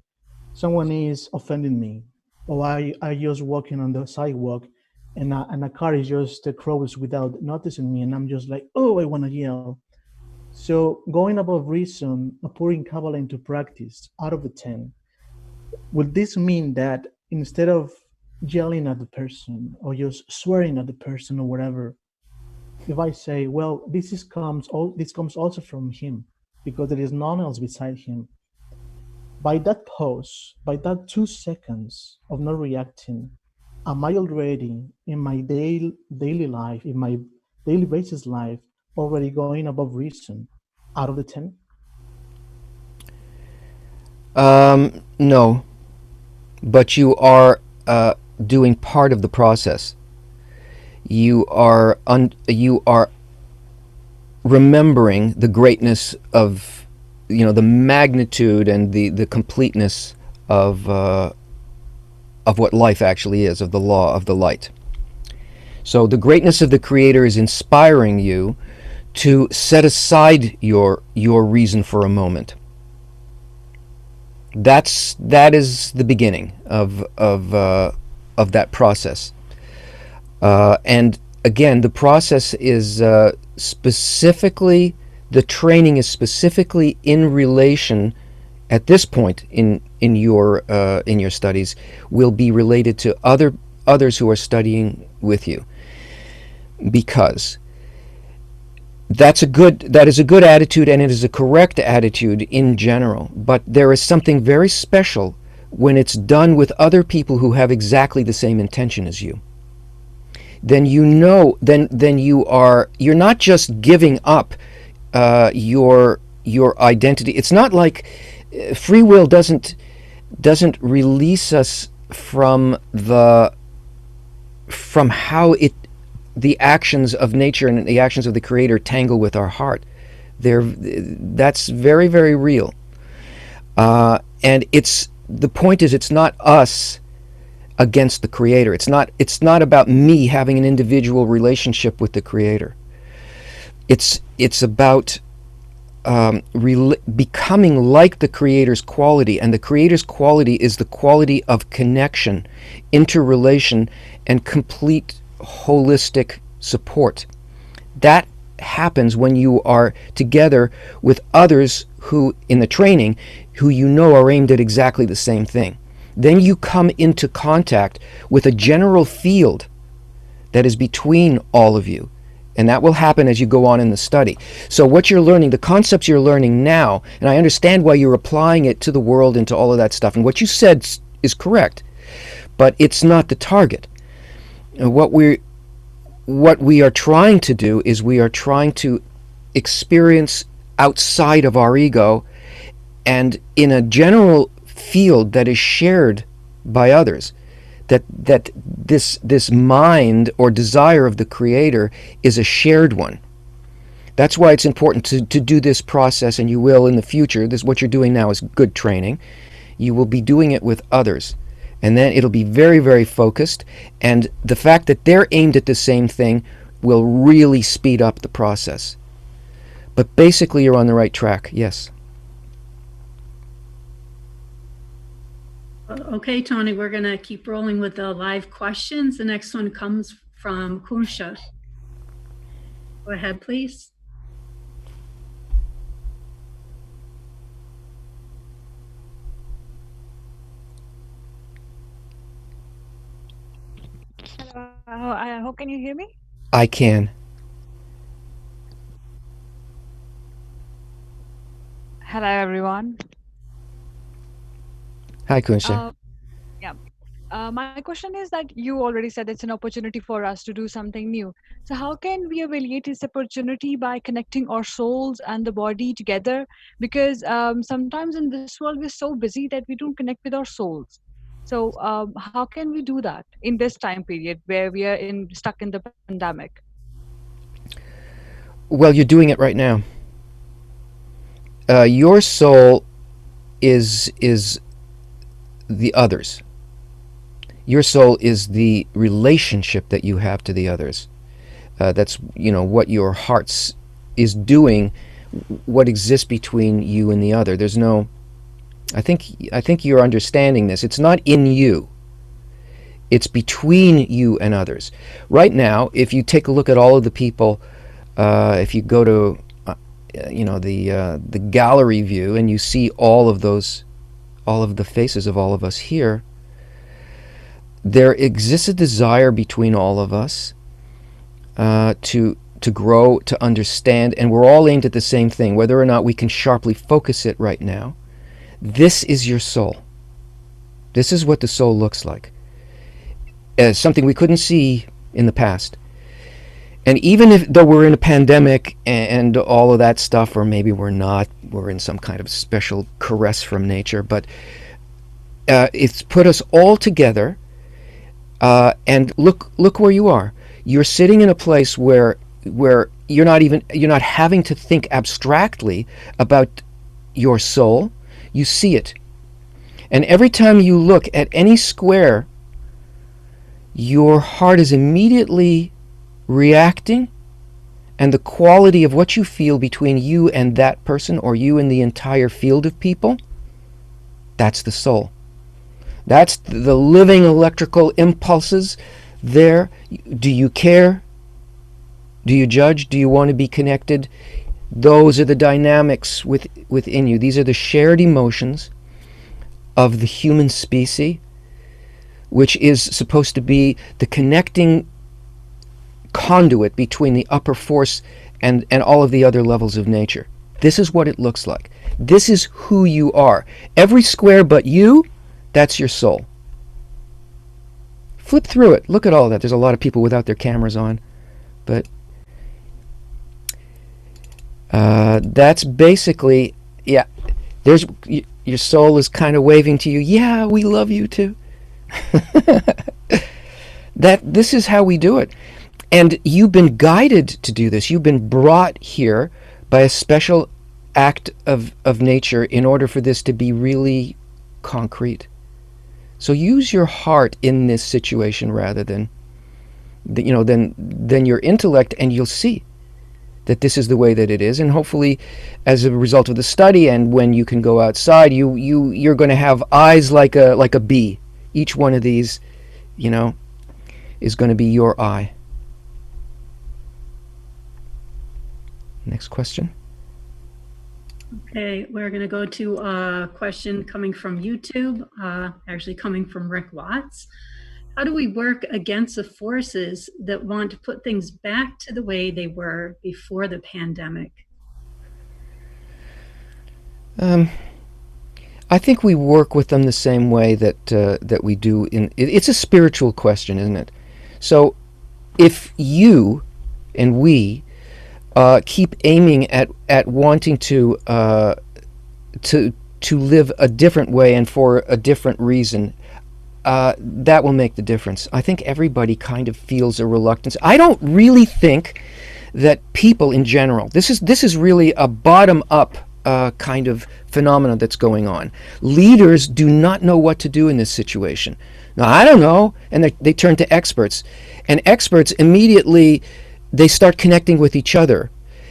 Speaker 12: someone is offending me, or I just walking on the sidewalk and a car is just crosses without noticing me, and I'm just like, oh, I want to yell. So going above reason, putting Kabbalah into practice out of the 10, would this mean that instead of yelling at the person or just swearing at the person or whatever, if I say, well, this comes also from him because there is none else beside him, by that pause, by that 2 seconds of not reacting, am I already in my daily life, in my daily basis life, already going above reason out of the 10?
Speaker 3: No, but you are doing part of the process. You are remembering the greatness of, the magnitude and the completeness of what life actually is, of the law of the light. So the greatness of the Creator is inspiring you to set aside your reason for a moment. That is the beginning of that process. And again, the process is specifically, the training is specifically in relation, at this point in your studies, will be related to others who are studying with you, because that is a good attitude, and it is a correct attitude in general. But there is something very special when it's done with other people who have exactly the same intention as you. Then you're not just giving up your identity. It's not like free will doesn't release us from how the actions of nature and the actions of the Creator tangle with our heart. That's very, very real. And the point is, it's not us against the Creator. It's not about me having an individual relationship with the Creator. It's about becoming like the Creator's quality, and the Creator's quality is the quality of connection, interrelation, and complete holistic support. That happens when you are together with others who, in the training, who are aimed at exactly the same thing. Then you come into contact with a general field that is between all of you, And that will happen as you go on in the study. So what you're learning, the concepts you're learning now, and I understand why you're applying it to the world and to all of that stuff, and what you said is correct, but it's not the target. What we are trying to do is we are trying to experience outside of our ego and in a general field that is shared by others, that this mind or desire of the Creator is a shared one. That's why it's important to do this process, and you will in the future. This, what you're doing now, is good training. You will be doing it with others, and then it'll be very, very focused, and the fact that they're aimed at the same thing will really speed up the process. But basically you're on the right track, yes.
Speaker 2: Okay, Tony, we're going to keep rolling with the live questions. The next one comes from Kunsha. Go ahead, please.
Speaker 13: Hello, I hope, can you hear me?
Speaker 3: I can.
Speaker 13: Hello, everyone.
Speaker 3: Hi, Kunsha.
Speaker 13: Yeah. My question is that you already said it's an opportunity for us to do something new. So how can we evaluate this opportunity by connecting our souls and the body together? Because sometimes in this world, we're so busy that we don't connect with our souls. So how can we do that in this time period where we are stuck in the pandemic?
Speaker 3: Well, you're doing it right now. Your soul is the others. Your soul is the relationship that you have to the others. That's, you know, what your heart is doing, what exists between you and the other. There's no, I think you're understanding this. It's not in you. It's between you and others. Right now, if you take a look at all of the people, if you go to, you know, the gallery view, and you see all of the faces of all of us here, there exists a desire between all of us to grow, to understand, and we're all aimed at the same thing, whether or not we can sharply focus it right now. This is your soul. This is what the soul looks like. As something we couldn't see in the past. And even though we're in a pandemic and all of that stuff, or maybe we're not, we're in some kind of special caress from nature, but it's put us all together. And look where you are. You're sitting in a place where you're not having to think abstractly about your soul. You see it. And every time you look at any square, your heart is immediately reacting, and the quality of what you feel between you and that person, or you and the entire field of people, that's the soul. That's the living electrical impulses there. Do you care? Do you judge? Do you want to be connected? Those are the dynamics within you. These are the shared emotions of the human species, which is supposed to be the connecting conduit between the upper force and all of the other levels of nature. This is what it looks like. This is who you are. Every square but you, that's your soul. Flip through it. Look at all that. There's a lot of people without their cameras on, but that's basically, yeah, there's your soul is kind of waving to you. Yeah, we love you too. This is how we do it. And you've been guided to do this. You've been brought here by a special act of nature in order for this to be really concrete. So use your heart in this situation rather than, you know, than your intellect, and you'll see that this is the way that it is. And hopefully, as a result of the study, and when you can go outside, you're going to have eyes like a bee. Each one of these, you know, is going to be your eye. Next question.
Speaker 2: Okay, we're going to go to a question coming from YouTube, actually coming from Rick Watts. how do we work against the forces that want to put things back to the way they were before the pandemic?
Speaker 3: I think we work with them the same way that we do it's a spiritual question, isn't it? So if you and we keep aiming at wanting to live a different way and for a different reason, that will make the difference. I think everybody kind of feels a reluctance. I don't really think that people in general, this is really a bottom-up kind of phenomenon that's going on. Leaders do not know what to do in this situation. Now, I don't know, and they turn to experts, and experts immediately, they start connecting with each other,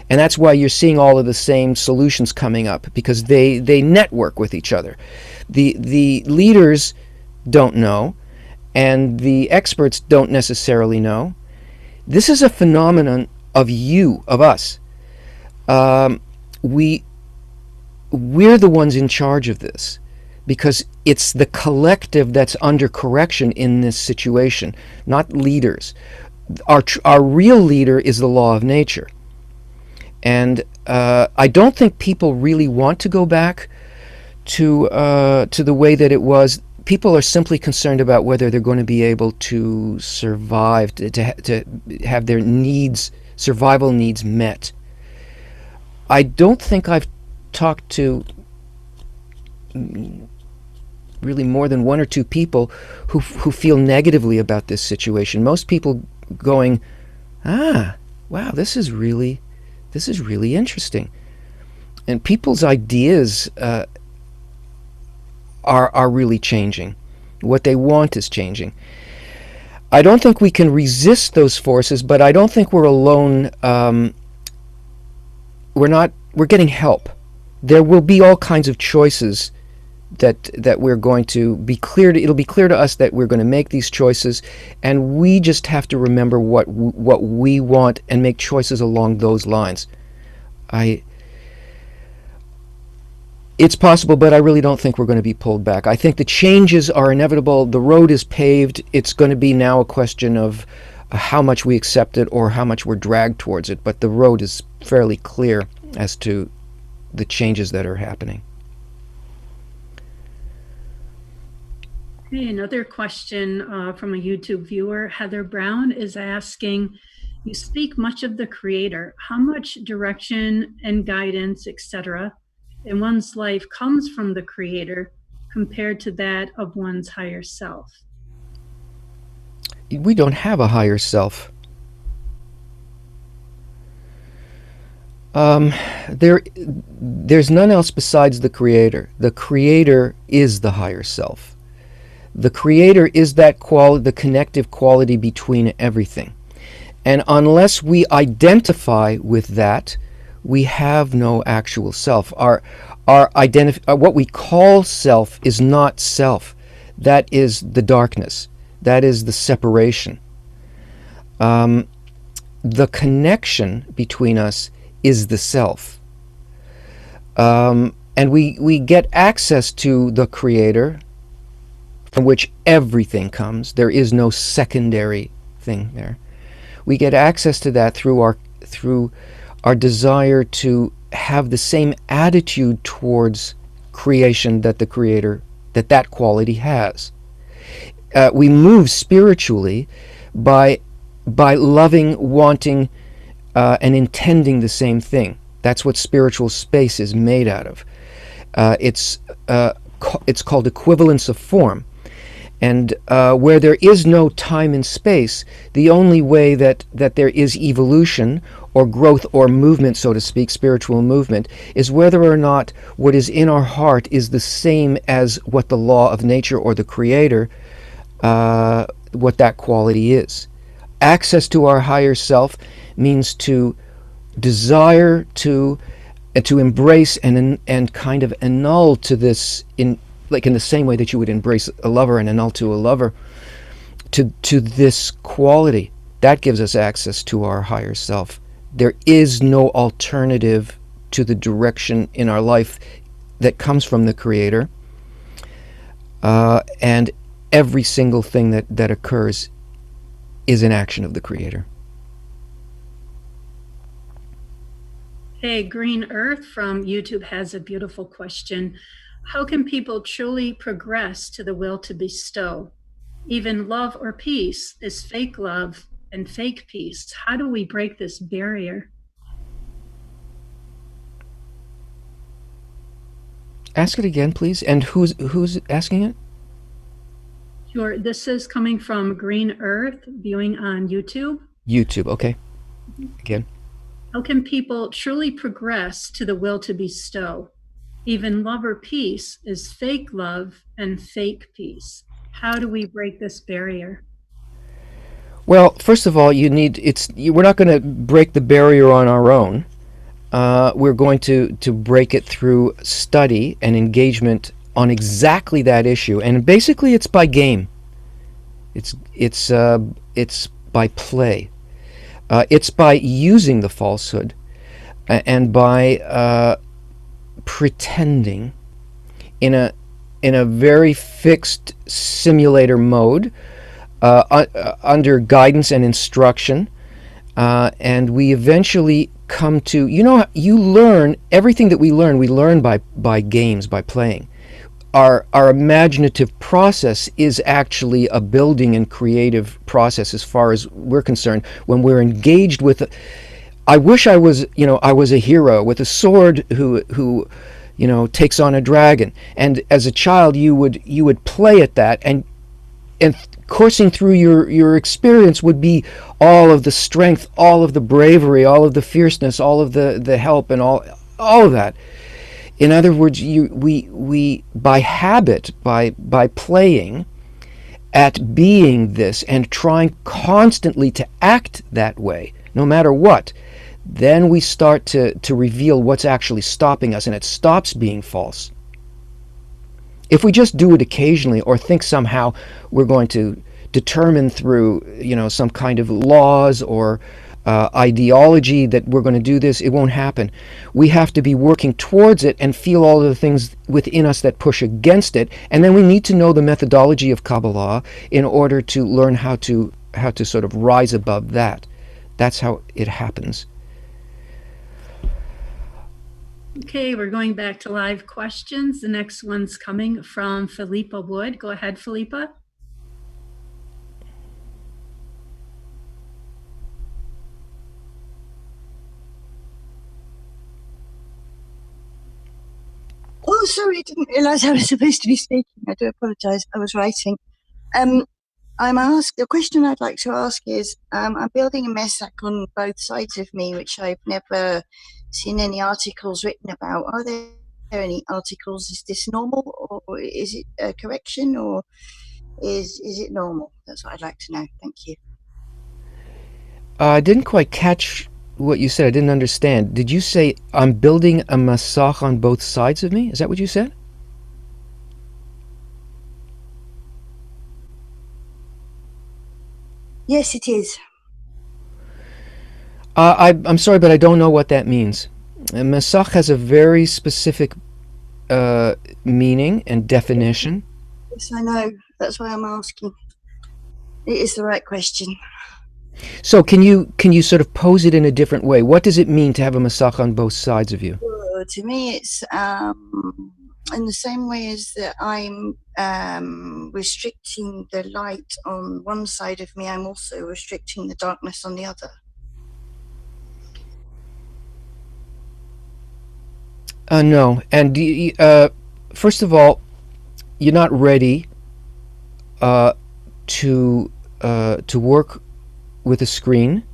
Speaker 3: and that's why you're seeing all of the same solutions coming up, because they network with each other. The leaders don't know, and the experts don't necessarily know. This is a phenomenon of us. We're the ones in charge of this, because it's the collective that's under correction in this situation, not leaders. Our real leader is the law of nature. And I don't think people really want to go back to the way that it was. People are simply concerned about whether they're going to be able to survive, to have their survival needs met. I don't think I've talked to really more than one or two people who feel negatively about this situation. Most people going, wow, this is really interesting. And people's ideas are really changing. What they want is changing. I don't think we can resist those forces, but I don't think we're alone. We're getting help. There will be all kinds of choices that we're going to be clear to. It'll be clear to us that we're going to make these choices, and we just have to remember what we want and make choices along those lines. It's possible, but I really don't think we're going to be pulled back. I think the changes are inevitable. The road is paved. It's going to be now a question of how much we accept it or how much we're dragged towards it, but the road is fairly clear as to the changes that are happening.
Speaker 2: Okay, another question from a YouTube viewer. Heather Brown is asking, you speak much of the Creator. How much direction and guidance, etc., in one's life comes from the Creator compared to that of one's higher self?
Speaker 3: We don't have a higher self. There's none else besides the Creator. The Creator is the higher self. The Creator is that quality, the connective quality between everything. And unless we identify with that, we have no actual self. What we call self is not self. That is the darkness. That is the separation. The connection between us is the self. And we get access to the Creator, from which everything comes. There is no secondary thing there. We get access to that through our desire to have the same attitude towards creation that the Creator, that quality has. We move spiritually by loving, wanting, and intending the same thing. That's what spiritual space is made out of. It's called equivalence of form. And where there is no time and space, the only way that there is evolution or growth or movement, so to speak, spiritual movement, is whether or not what is in our heart is the same as what the law of nature or the Creator, what that quality is. Access to our higher self means to desire to embrace and kind of annul to this in the same way that you would embrace a lover and annul to a lover, to this quality. That gives us access to our higher self. There is no alternative to the direction in our life that comes from the Creator. And every single thing that occurs is an action of the Creator.
Speaker 2: Hey, Green Earth from YouTube has a beautiful question. How can people truly progress to the will to bestow? Even love or peace is fake love and fake peace. How do we break this barrier?
Speaker 3: Ask it again, please. And who's asking it?
Speaker 2: Sure. This is coming from Green Earth, viewing on YouTube.
Speaker 3: YouTube. Okay. Again.
Speaker 2: How can people truly progress to the will to bestow? Even love or peace is fake love and fake peace. How do we break this barrier?
Speaker 3: Well, first of all, we're not going to break the barrier on our own. We're going to break it through study and engagement on exactly that issue, and basically it's by game. It's by play. It's by using the falsehood and by pretending in a very fixed simulator mode under guidance and instruction, and we eventually come to, you learn everything that we learn by games, by playing. Our imaginative process is actually a building and creative process as far as we're concerned. When we're engaged with I wish I was a hero with a sword who takes on a dragon, and as a child you would play at that, and coursing through your experience would be all of the strength, all of the bravery, all of the fierceness, all of the help, and all of that. In other words, we by habit, by playing at being this and trying constantly to act that way, no matter what, then we start to reveal what's actually stopping us, and it stops being false. If we just do it occasionally, or think somehow we're going to determine through some kind of laws or ideology that we're going to do this, it won't happen. We have to be working towards it and feel all of the things within us that push against it, and then we need to know the methodology of Kabbalah in order to learn how to sort of rise above that. That's how it happens.
Speaker 2: Okay, we're going back to live questions. The next one's coming from Philippa Wood. Go ahead, Philippa.
Speaker 14: Oh, sorry, I didn't realise I was supposed to be speaking. I do apologise. I was writing. The question I'd like to ask is, I'm building a mesak on both sides of me, which I've never seen any articles written about. Are there any articles? Is this normal, or is it a correction, or is it normal? That's what I'd like to know. Thank you.
Speaker 3: I didn't quite catch what you said. I didn't understand. Did you say I'm building a masach on both sides of me? Is that what you said?
Speaker 14: Yes, it is.
Speaker 3: I'm sorry, but I don't know what that means. Masach has a very specific meaning and definition.
Speaker 14: Yes, I know. That's why I'm asking. It is the right question.
Speaker 3: So can you sort of pose it in a different way? What does it mean to have a masach on both sides of you?
Speaker 14: To me, it's in the same way as that I'm restricting the light on one side of me, I'm also restricting the darkness on the other.
Speaker 3: No. And first of all, you're not ready to work with a screen.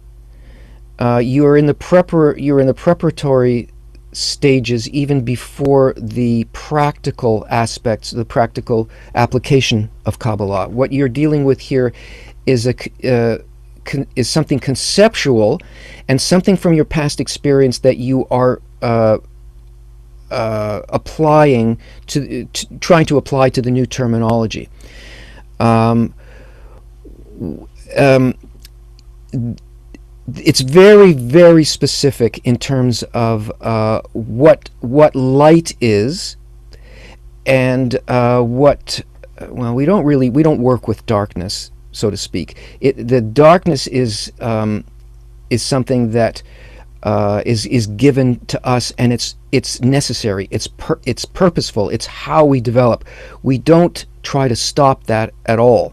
Speaker 3: You're in the preparatory stages even before the practical aspects, the practical application of Kabbalah. What you're dealing with here is is something conceptual and something from your past experience that you are applying trying to apply to the new terminology. It's very, very specific in terms of what light is, and what well, we don't work with darkness, so to speak. The darkness is something that is given to us, and it's necessary. It's purposeful. It's how we develop. We don't try to stop that at all.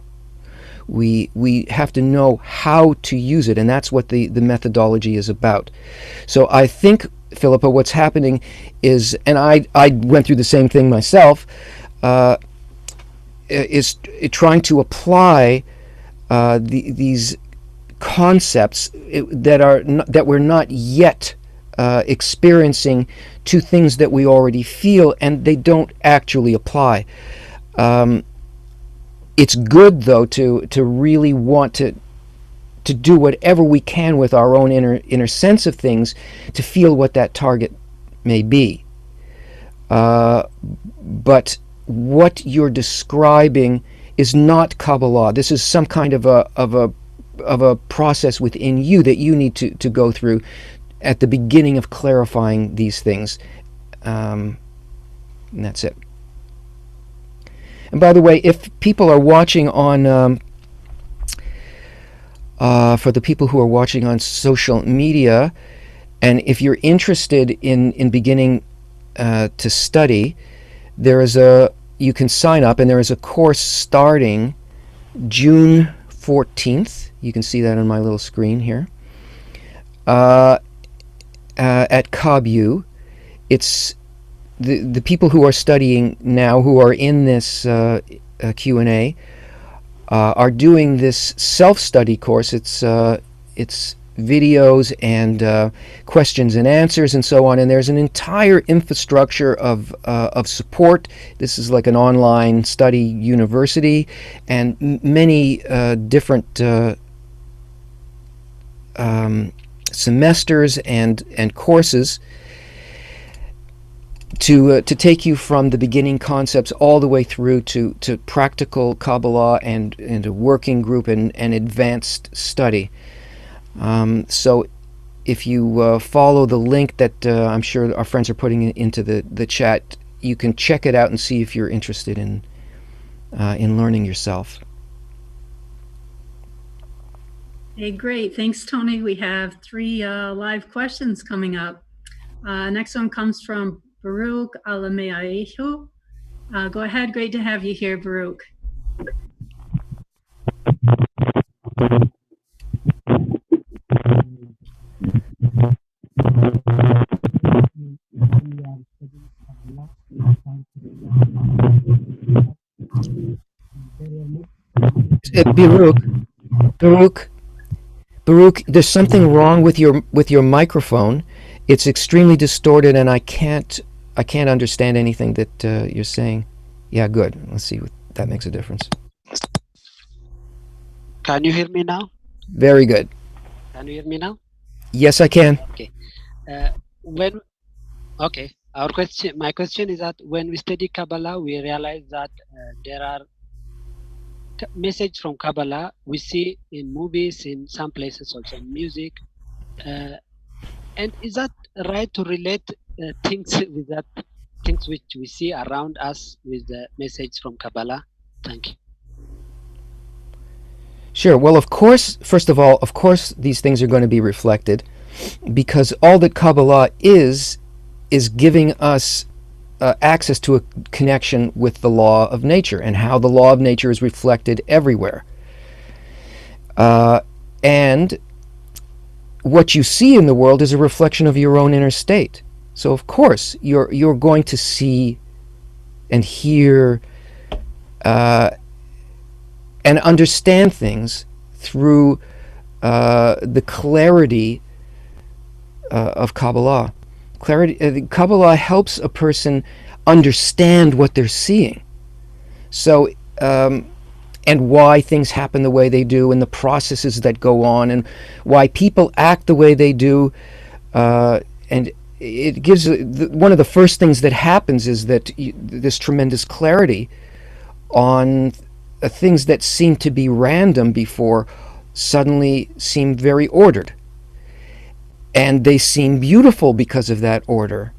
Speaker 3: We have to know how to use it, and that's what the methodology is about. So I think, Philippa, what's happening is, and I went through the same thing myself, is trying to apply these concepts that we're not yet experiencing to things that we already feel, and they don't actually apply. It's good, though, to really want to do whatever we can with our own inner sense of things to feel what that target may be. But what you're describing is not Kabbalah. This is some kind of a process within you that you need to go through at the beginning of clarifying these things. And that's it. And by the way, if people are watching on, for the people who are watching on social media, and if you're interested in beginning to study, you can sign up, and there is a course starting June 14th. You can see that on my little screen here. At KabU. It's the people who are studying now, who are in this Q&A, are doing this self-study course. It's videos and questions and answers and so on, and there's an entire infrastructure of support. This is like an online study university, and many different semesters and courses to take you from the beginning concepts all the way through to practical Kabbalah and a working group and advanced study. So if you follow the link that I'm sure our friends are putting into the chat, you can check it out and see if you're interested in learning yourself.
Speaker 2: Hey, great. Thanks, Tony. We have 3 live questions coming up. Next one comes from Baruch Alameahu. Go ahead. Great to have you here, Baruch.
Speaker 3: Baruch, there's something wrong with your microphone. It's extremely distorted, and I can't understand anything that you're saying. Yeah, good. Let's see if that makes a difference.
Speaker 15: Can you hear me now?
Speaker 3: Very good.
Speaker 15: Can you hear me now?
Speaker 3: Yes, I can.
Speaker 15: Okay. My question is that when we study Kabbalah, we realize that there are messages from Kabbalah we see in movies, in some places also in music. And is that right to relate things with that, things which we see around us with the message from Kabbalah? Thank you.
Speaker 3: Sure. Well, of course, first of all, of course, these things are going to be reflected, because all that Kabbalah is giving us access to a connection with the law of nature and how the law of nature is reflected everywhere. And what you see in the world is a reflection of your own inner state. So of course you're going to see and hear and understand things through the clarity of Kabbalah. Kabbalah helps a person understand what they're seeing. So and why things happen the way they do, and the processes that go on, and why people act the way they do. And it gives one of the first things that happens is that this tremendous clarity on things that seem to be random before suddenly seem very ordered, and they seem beautiful because of that order.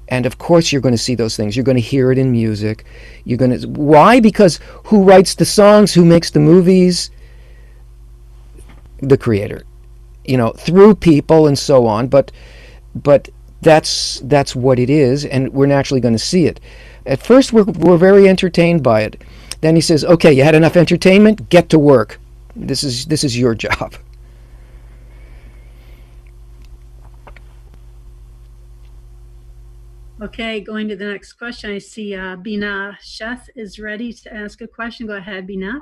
Speaker 3: And of course you're going to see those things. You're going to hear it in music. Why? Because who writes the songs, who makes the movies? The Creator. Through people and so on, but that's what it is, and we're naturally going to see it. At first we're very entertained by it. Then he says, okay, you had enough entertainment, get to work. This is your job.
Speaker 2: Okay, going to the next question. I see Bina Sheth is ready to ask a question. Go ahead, Bina.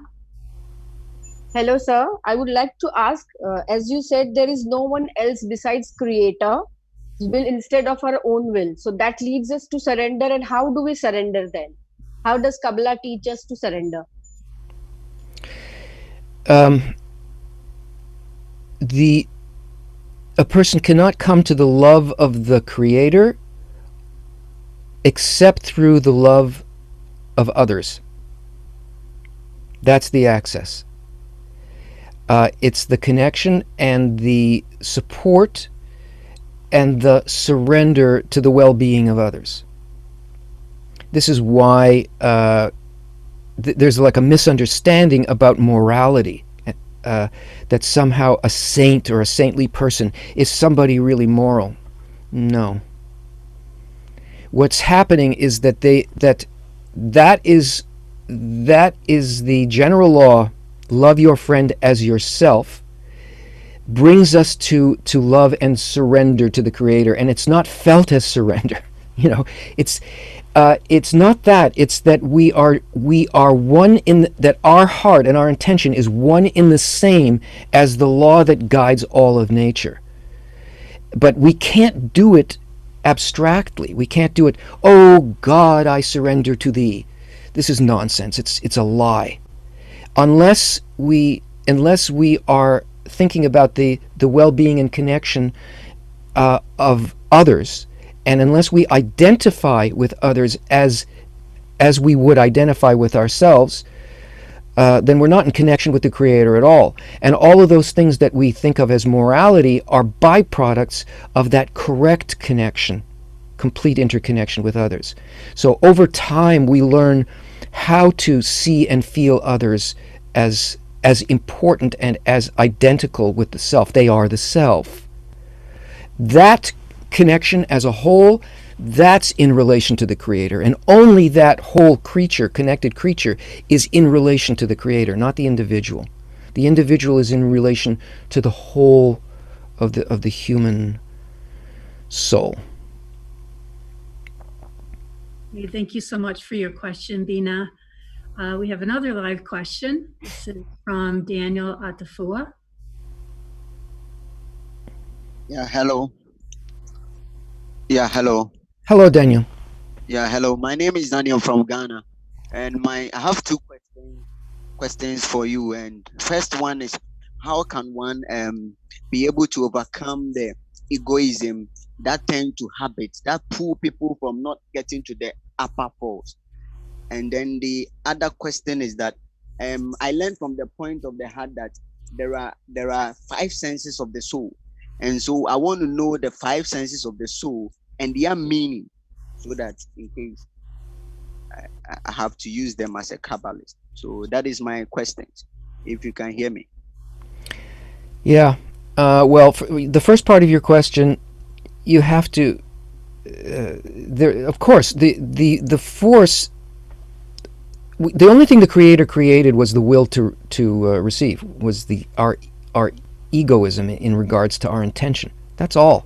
Speaker 16: Hello, sir. I would like to ask, as you said, there is no one else besides Creator will instead of our own will. So that leads us to surrender. And how do we surrender then? How does Kabbalah teach us to surrender?
Speaker 3: A person cannot come to the love of the Creator except through the love of others. That's the access. It's the connection and the support and the surrender to the well-being of others. This is why there's like a misunderstanding about morality, that somehow a saint or a saintly person is somebody really moral. No. What's happening is that that is the general law. Love your friend as yourself brings us to love and surrender to the Creator, and it's not felt as surrender. It's not that. It's that we are one that our heart and our intention is one in the same as the law that guides all of nature. But we can't do it abstractly. We can't do it, oh God, I surrender to thee. This is nonsense. It's a lie. Unless we are thinking about the well-being and connection of others, and unless we identify with others as we would identify with ourselves, then we're not in connection with the Creator at all. And all of those things that we think of as morality are byproducts of that correct connection, complete interconnection with others. So over time we learn how to see and feel others as important and as identical with the self. They are the self. That connection as a whole, that's in relation to the Creator, and only that whole creature, connected creature, is in relation to the Creator, not the individual. The individual is in relation to the whole of the human soul.
Speaker 2: Thank you so much for your question, Bina. We have another live question. This is from Daniel Atafua.
Speaker 17: Yeah, hello. Yeah, hello.
Speaker 3: Hello, Daniel.
Speaker 17: Yeah, hello. My name is Daniel from Ghana, and I have two questions for you. And first one is, how can one be able to overcome the egoism that tend to habits that pull people from not getting to the upper force? And then the other question is that I learned from the point of the heart that there are 5 senses of the soul, and so I want to know the 5 senses of the soul and their meaning, so that in case I have to use them as a Kabbalist. So that is my question, if you can hear me.
Speaker 3: Yeah. Well, for the first part of your question, you have to. Of course, the force. The only thing the Creator created was the will to receive, was our egoism in regards to our intention. That's all.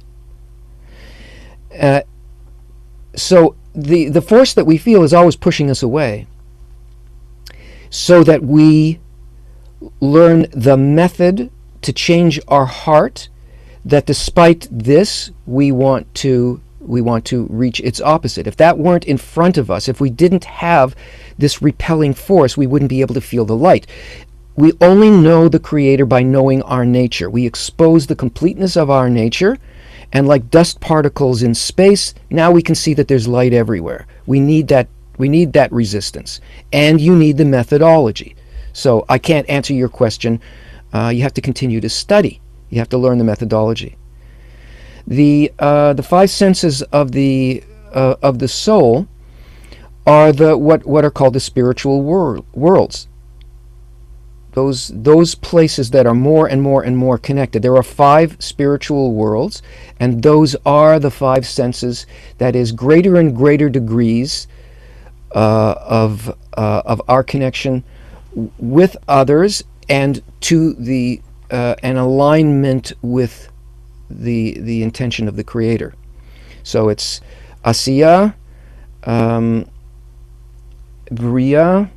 Speaker 3: So the force that we feel is always pushing us away, so that we learn the method to change our heart, that despite this we want to reach its opposite. If that weren't in front of us, if we didn't have this repelling force, we wouldn't be able to feel the light. We only know the Creator by knowing our nature. We expose the completeness of our nature, and like dust particles in space, now we can see that there's light everywhere. We need that resistance, and you need the methodology. So I can't answer your question. You have to continue to study. You have to learn the methodology. The 5 senses of the of the soul are the what are called the spiritual worlds. Those places that are more and more and more connected. There are 5 spiritual worlds, and those are the 5 senses. That is greater and greater degrees of our connection with others, and to the an alignment with the intention of the Creator. So it's Asiya, Briya,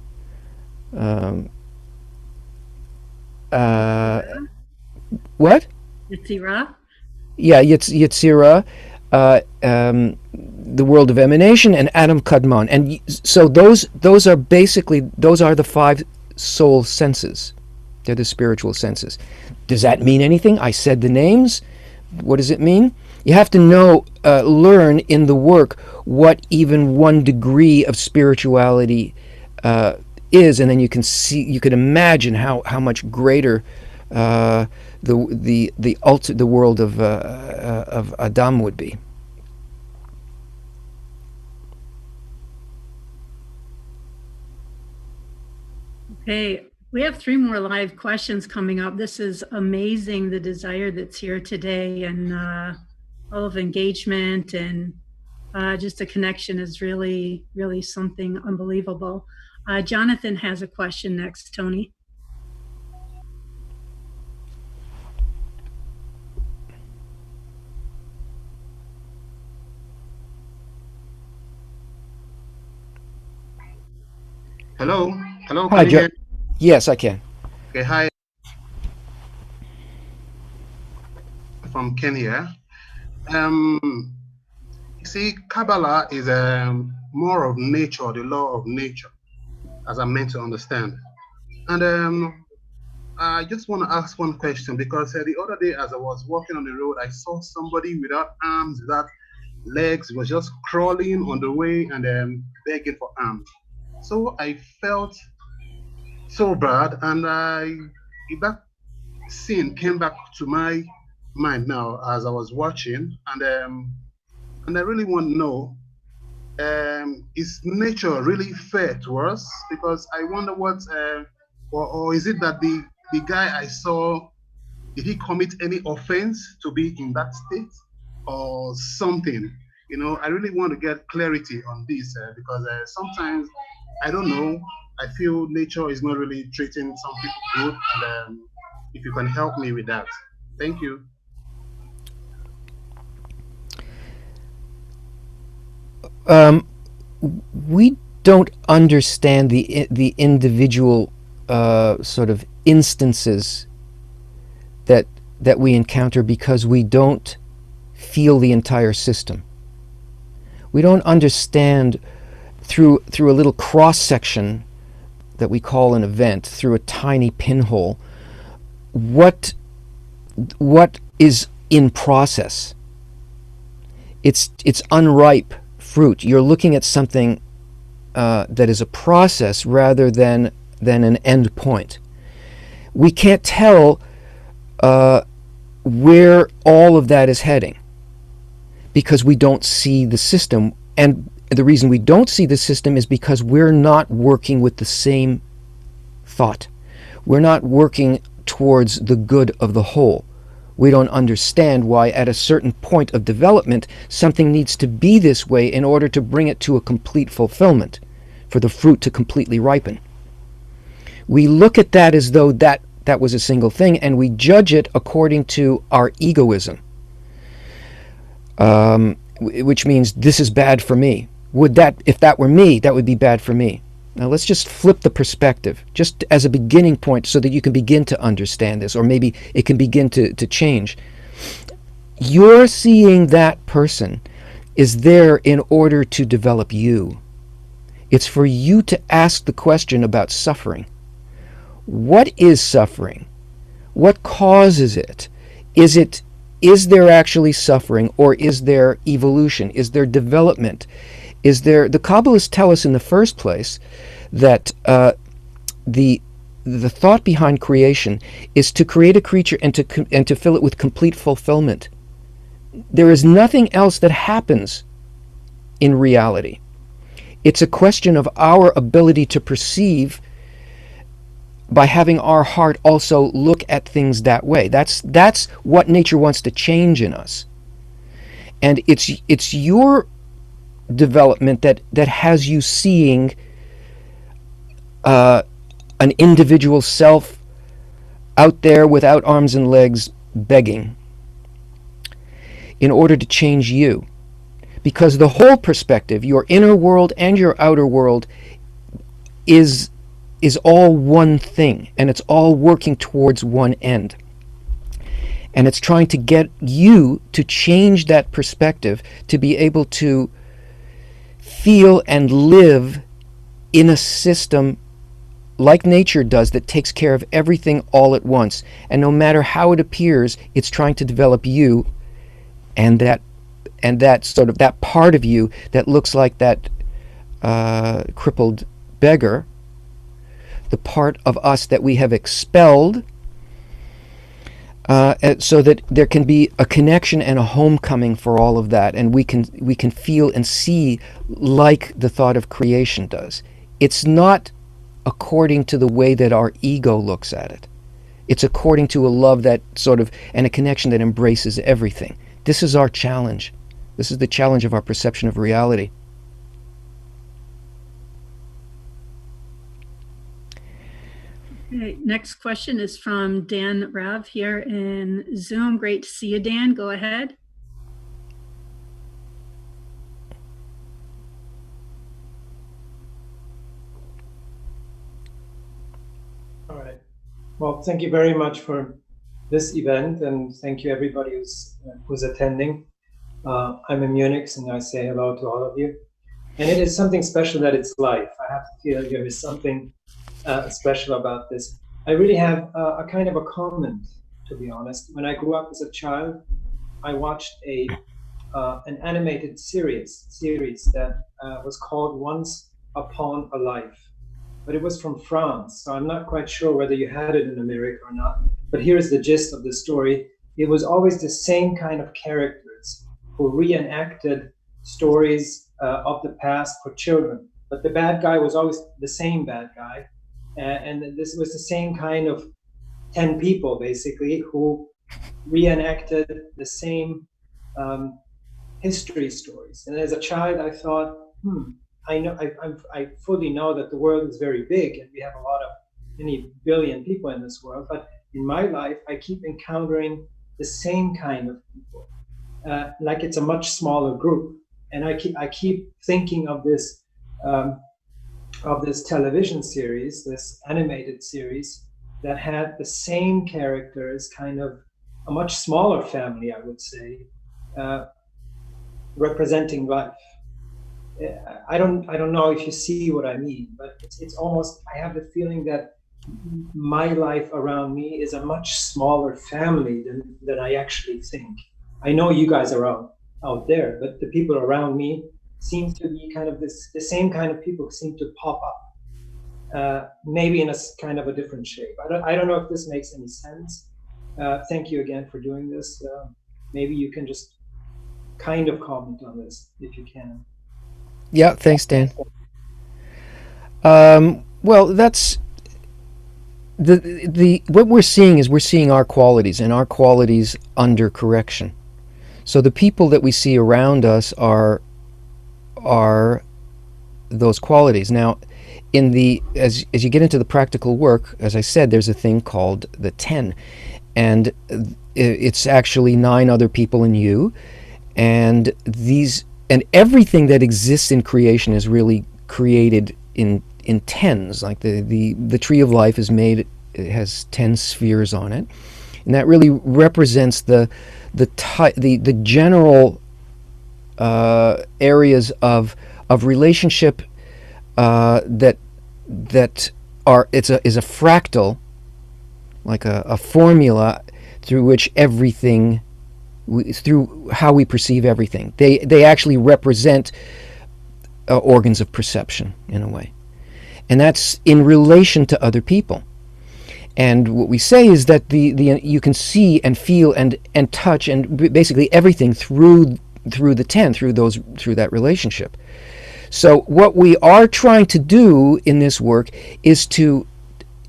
Speaker 3: what?
Speaker 2: Yitzira.
Speaker 3: Yeah, Yetzira, the world of emanation, and Adam Kadmon. And so those are basically, those are the 5 soul senses. They're the spiritual senses. Does that mean anything? I said the names. What does it mean? You have to know, learn in the work what even 1 degree of spirituality is, and then you can see, you can imagine how much greater the world of Adam would be.
Speaker 2: Okay, we have 3 more live questions coming up. This is amazing, the desire that's here today, and all of engagement and just the connection is really, really something unbelievable. Jonathan has a question next, Tony.
Speaker 18: Hello, hello.
Speaker 3: Hi,
Speaker 18: Can you
Speaker 3: Joe.
Speaker 18: hear?
Speaker 3: Yes, I can.
Speaker 18: Okay, hi. From Kenya. You see, Kabbalah is more of nature, the law of nature, as I'm meant to understand. And I just want to ask one question, because the other day, as I was walking on the road, I saw somebody without arms, without legs, was just crawling on the way and begging for arms. So I felt so bad, and that scene came back to my mind now as I was watching, and I really want to know, is nature really fair to us? Because I wonder what, or is it that the guy I saw, did he commit any offense to be in that state or something? You know, I really want to get clarity on this because sometimes, I don't know, I feel nature is not really treating some people good, and if you can help me with that. Thank you.
Speaker 3: We don't understand the individual sort of instances that we encounter because we don't feel the entire system. We don't understand through a little cross section that we call an event, through a tiny pinhole, what is in process. It's unripe fruit. You're looking at something that is a process rather than an end point. We can't tell where all of that is heading because we don't see the system. And the reason we don't see the system is because we're not working with the same thought. We're not working towards the good of the whole. We don't understand why at a certain point of development something needs to be this way in order to bring it to a complete fulfillment, for the fruit to completely ripen. We look at that as though that was a single thing, and we judge it according to our egoism, which means this is bad for me. If that were me, that would be bad for me. Now let's just flip the perspective, just as a beginning point, so that you can begin to understand this, or maybe it can begin to change. You're seeing that person is there in order to develop you. It's for you to ask the question about suffering. What is suffering? What causes it? Is there actually suffering, or is there evolution? Is there development? The Kabbalists tell us in the first place that the thought behind creation is to create a creature and to fill it with complete fulfillment. There is nothing else that happens in reality. It's a question of our ability to perceive by having our heart also look at things that way. That's what nature wants to change in us. And it's your development that has you seeing an individual self out there without arms and legs begging in order to change you. Because the whole perspective, your inner world and your outer world, is all one thing, and it's all working towards one end. And it's trying to get you to change that perspective, to be able to feel and live in a system like nature does, that takes care of everything all at once. And no matter how it appears, it's trying to develop you and that sort of that part of you that looks like that crippled beggar, the part of us that we have expelled, so that there can be a connection and a homecoming for all of that, and we can feel and see like the thought of creation does. It's not according to the way that our ego looks at it. It's according to a love that sort of, and a connection that embraces everything. This is our challenge. This is the challenge of our perception of reality.
Speaker 2: Okay, next question is from Dan Rav here in Zoom. Great to see you, Dan. Go ahead.
Speaker 19: All right. Well, thank you very much for this event, and thank you everybody who's attending. I'm in Munich, and I say hello to all of you. And it is something special that it's live. I have to feel there is something special about this. I really have a kind of a comment, to be honest. When I grew up as a child, I watched an animated series that was called Once Upon a Life. But it was from France, so I'm not quite sure whether you had it in America or not. But here's the gist of the story. It was always the same kind of characters who reenacted stories of the past for children. But the bad guy was always the same bad guy. And this was the same kind of 10 people, basically, who reenacted the same history stories. And as a child, I thought, I fully know that the world is very big and we have many billion people in this world, but in my life, I keep encountering the same kind of people, like it's a much smaller group. And I keep thinking of this television series, this animated series that had the same characters, kind of a much smaller family, I would say, representing life. I don't know if you see what I mean, but it's almost, I have the feeling that my life around me is a much smaller family than I actually think. I know you guys are out there, but the people around me seem to be kind of the same kind of people seem to pop up, maybe in a kind of a different shape. I don't know if this makes any sense. Thank you again for doing this. Maybe you can just kind of comment on this if you can.
Speaker 3: Yeah, thanks, Dan. Well, that's what we're seeing is we're seeing our qualities, and our qualities under correction. So the people that we see around us are those qualities. Now, as you get into the practical work, as I said, there's a thing called the 10, and it's actually 9 other people in you, and everything that exists in creation is really created in 10s. Like the tree of life is made, it has 10 spheres on it, and that really represents the general areas of relationship that is a fractal, like a formula through which everything, through how we perceive everything. They actually represent organs of perception in a way, and that's in relation to other people. And what we say is that you can see and feel and touch and basically everything through through the 10, through that relationship. So what we are trying to do in this work is to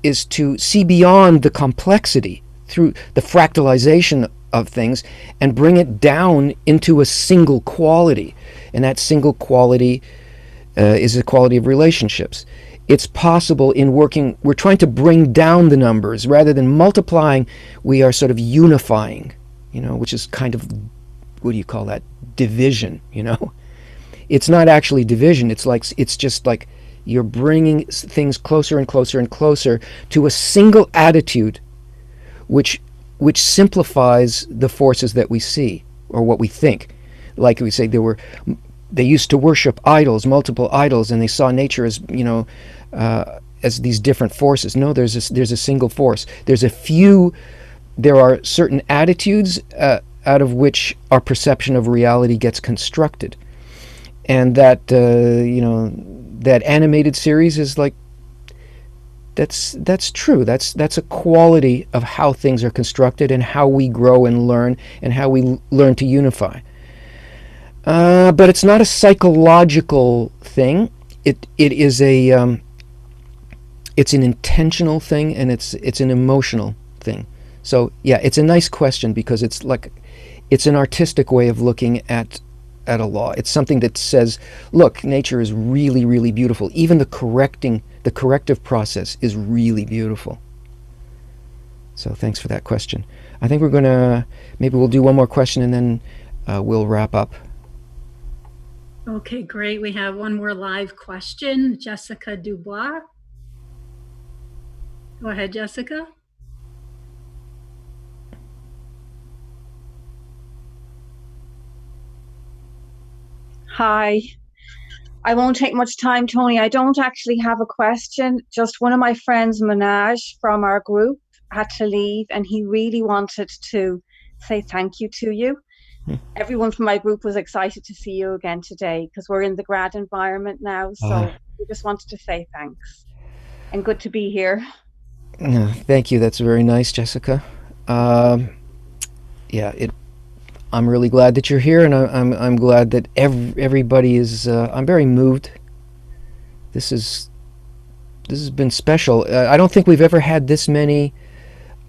Speaker 3: see beyond the complexity through the fractalization of things and bring it down into a single quality. And that single quality is the quality of relationships. It's possible in working, we're trying to bring down the numbers. Rather than multiplying, we are sort of unifying, which is kind of, what do you call that? Division, It's not actually division. It's just like you're bringing things closer and closer and closer to a single attitude, which simplifies the forces that we see or what we think. Like we say, they used to worship idols, multiple idols, and they saw nature as as these different forces. No, there's a single force. There are certain attitudes out of which our perception of reality gets constructed. And that that animated series is like, that's true. That's a quality of how things are constructed and how we grow and learn and how we learn to unify. But it's not a psychological thing. It is it's an intentional thing, and it's an emotional thing. So yeah, it's a nice question because it's an artistic way of looking at a law. It's something that says, look, nature is really, really beautiful. Even the corrective process is really beautiful. So thanks for that question. I think maybe we'll do one more question and then we'll wrap up.
Speaker 2: Okay, great. We have one more live question. Jessica Dubois. Go ahead, Jessica.
Speaker 20: Hi. I won't take much time, Tony. I don't actually have a question. Just one of my friends, Manaj, from our group, had to leave, and he really wanted to say thank you to you. Everyone from my group was excited to see you again today because we're in the grad environment now. So we just wanted to say thanks. And good to be here.
Speaker 3: Thank you. That's very nice, Jessica. I'm really glad that you're here, and I'm glad that everybody is. I'm very moved. This has been special. I don't think we've ever had this many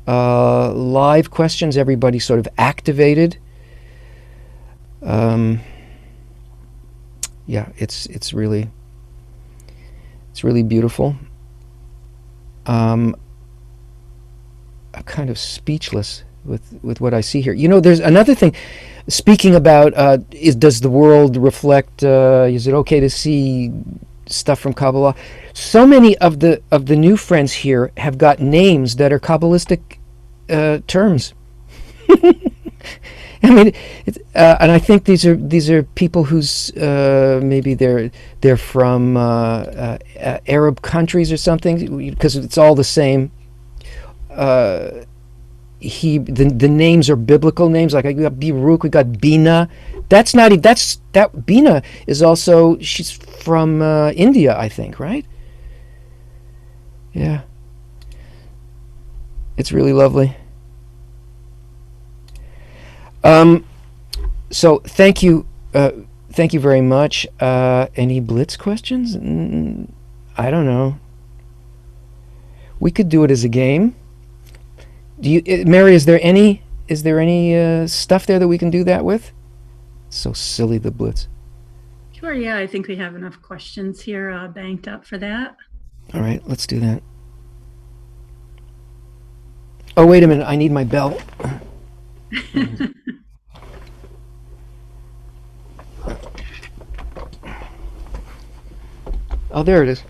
Speaker 3: live questions. Everybody sort of activated. It's really beautiful. I'm kind of speechless with what I see here. There's another thing. Speaking about does the world reflect? Is it okay to see stuff from Kabbalah? So many of the new friends here have got names that are Kabbalistic terms. I mean, and I think these are people who's maybe they're from Arab countries or something, because it's all the same. The names are biblical names. Like we got Baruch, we got Bina. That Bina is also, she's from India, I think, right? Yeah, it's really lovely. So thank you very much. Any Blitz questions? I don't know. We could do it as a game. Mary, is there any stuff there that we can do that with? So silly, the Blitz.
Speaker 2: Sure, yeah, I think we have enough questions here banked up for that.
Speaker 3: All right, let's do that. Oh, wait a minute, I need my bell. Oh, there it is.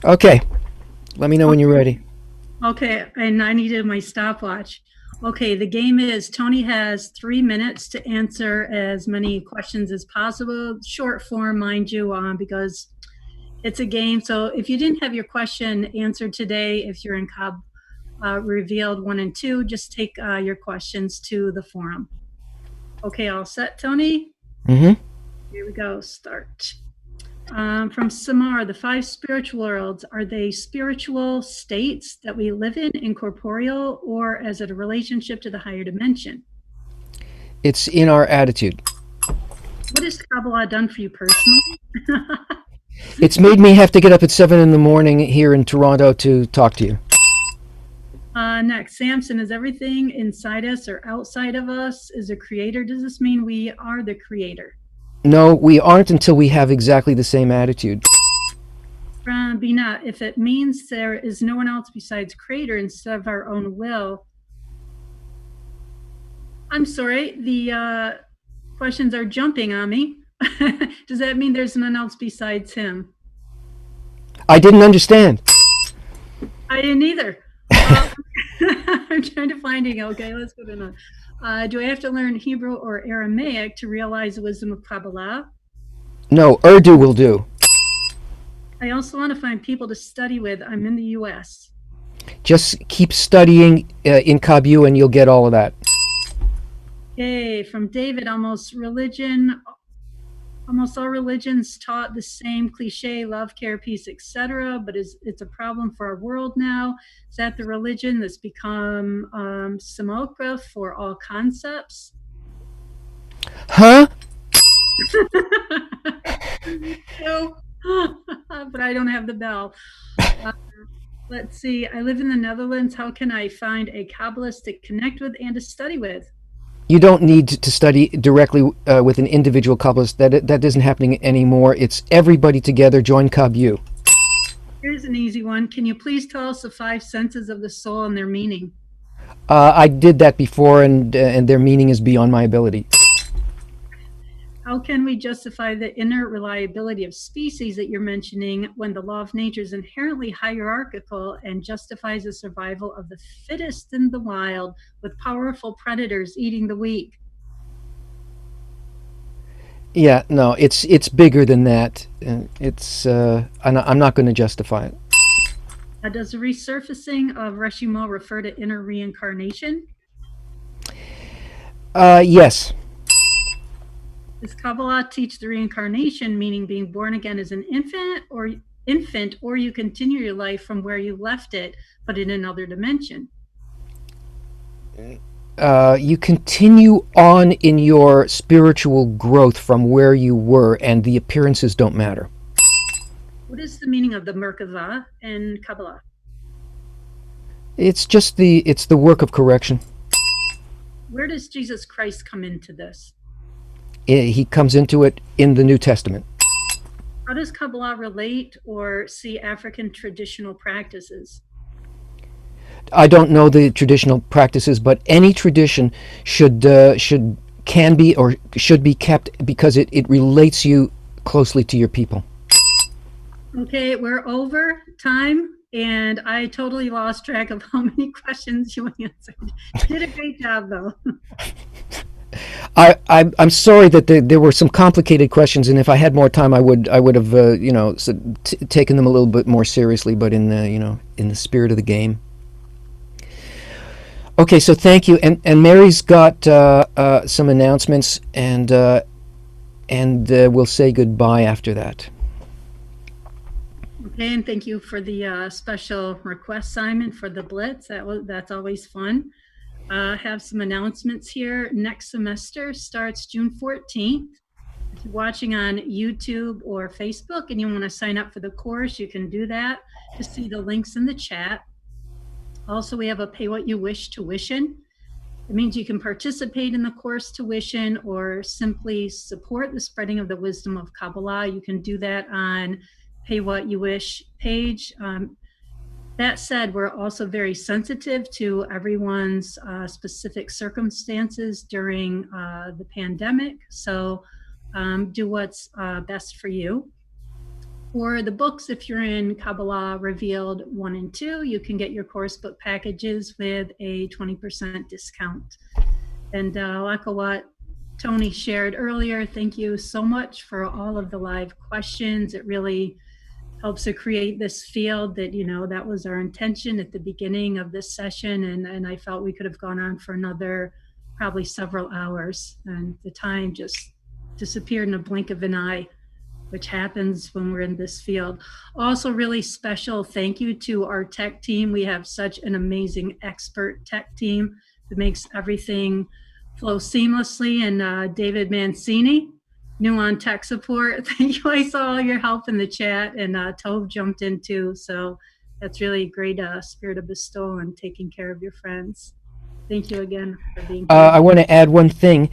Speaker 3: Okay, let me know when you're ready.
Speaker 2: Okay, and I needed my stopwatch. Okay, the game is Tony has 3 minutes to answer as many questions as possible. Short form, mind you, because it's a game. So if you didn't have your question answered today, if you're in Cobb Revealed 1 and 2, just take your questions to the forum. Okay, all set, Tony?
Speaker 3: Mm-hmm.
Speaker 2: Here we go, start. From Samar, the 5 spiritual worlds, are they spiritual states that we live in, incorporeal, or as a relationship to the higher dimension?
Speaker 3: It's in our attitude.
Speaker 2: What has Kabbalah done for you personally?
Speaker 3: It's made me have to get up at 7 in the morning here in Toronto to talk to you.
Speaker 2: Next, Samson, is everything inside us or outside of us is a creator? Does this mean we are the creator?
Speaker 3: No, we aren't until we have exactly the same attitude.
Speaker 2: From Bina, if it means there is no one else besides creator instead of our own will. I'm sorry, the questions are jumping on me. Does that mean there's none else besides him?
Speaker 3: I didn't understand.
Speaker 2: I didn't either. I'm trying to find it. Okay, let's go to another. Do I have to learn Hebrew or Aramaic to realize the wisdom of Kabbalah?
Speaker 3: No, Urdu will do.
Speaker 2: I also want to find people to study with. I'm in the U.S.
Speaker 3: Just keep studying in Kabyu and you'll get all of that.
Speaker 2: Okay, from David, almost all religions taught the same cliche, love, care, peace, etc., but it's a problem for our world now. Is that the religion that's become Samoka for all concepts?
Speaker 3: Huh?
Speaker 2: But I don't have the bell. Let's see, I live in the Netherlands. How can I find a Kabbalist to connect with and to study with?
Speaker 3: You don't need to study directly with an individual Kabbalist. That isn't happening anymore. It's everybody together. Join Kabyu.
Speaker 2: Here's an easy one. Can you please tell us the 5 senses of the soul and their meaning?
Speaker 3: I did that before, and their meaning is beyond my ability.
Speaker 2: How can we justify the inner reliability of species that you're mentioning when the law of nature is inherently hierarchical and justifies the survival of the fittest in the wild with powerful predators eating the weak?
Speaker 3: Yeah, no, it's bigger than that. It's I'm not going to justify it.
Speaker 2: Does the resurfacing of Reshimo refer to inner reincarnation?
Speaker 3: Yes.
Speaker 2: Does Kabbalah teach the reincarnation, meaning being born again as an infant, or you continue your life from where you left it, but in another dimension?
Speaker 3: You continue on in your spiritual growth from where you were, and the appearances don't matter.
Speaker 2: What is the meaning of the Merkava in Kabbalah?
Speaker 3: It's just the work of correction.
Speaker 2: Where does Jesus Christ come into this?
Speaker 3: He comes into it in the New Testament.
Speaker 2: How does Kabbalah relate or see African traditional practices?
Speaker 3: I don't know the traditional practices, but any tradition should be kept because it relates you closely to your people. Okay,
Speaker 2: we're over time, and I totally lost track of how many questions you answered. You did a great job, though.
Speaker 3: I'm sorry that there were some complicated questions, and if I had more time, I would have taken them a little bit more seriously. But in the spirit of the game. Okay, so thank you, and Mary's got some announcements, and we'll say goodbye after that.
Speaker 2: Okay, and thank you for the special request, Simon, for the Blitz. That's always fun. Have some announcements here. Next semester starts June 14th. If you're watching on YouTube or Facebook and you want to sign up for the course, you can do that. Just see the links in the chat. Also, we have a pay what you wish tuition. It means you can participate in the course tuition or simply support the spreading of the wisdom of Kabbalah. You can do that on Pay What You Wish page. That said, we're also very sensitive to everyone's specific circumstances during the pandemic. So do what's best for you. For the books, if you're in Kabbalah Revealed 1 and 2, you can get your course book packages with a 20% discount. And like what Tony shared earlier, thank you so much for all of the live questions. It really helps to create this field that, that was our intention at the beginning of this session. And I felt we could have gone on for another probably several hours, and the time just disappeared in a blink of an eye. which happens when we're in this field. Also, really special thank you to our tech team. We have such an amazing expert tech team that makes everything flow seamlessly. And David Mancini, new on tech support. Thank you. I saw all your help in the chat, and Tove jumped in too. So that's really a great spirit of bestowal and taking care of your friends. Thank you again for being here.
Speaker 3: I want to add one thing.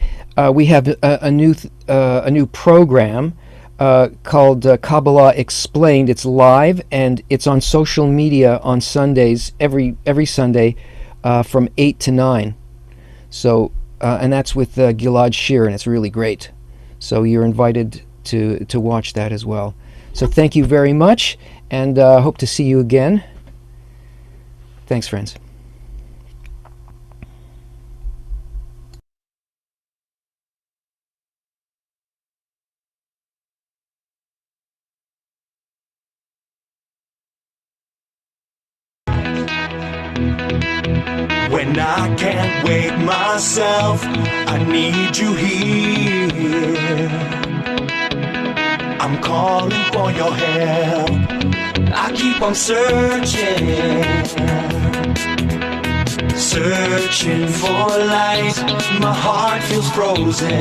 Speaker 3: We have a new program called Kabbalah Explained. It's live and it's on social media on Sundays, every Sunday from 8 to 9. So and that's with Gilad Shir, and it's really great. So you're invited to watch that as well. So thank you very much, and hope to see you again. Thanks, friends.
Speaker 1: When I can't wait myself, I need you here. I'm calling for your help. I keep on searching for light. My heart feels frozen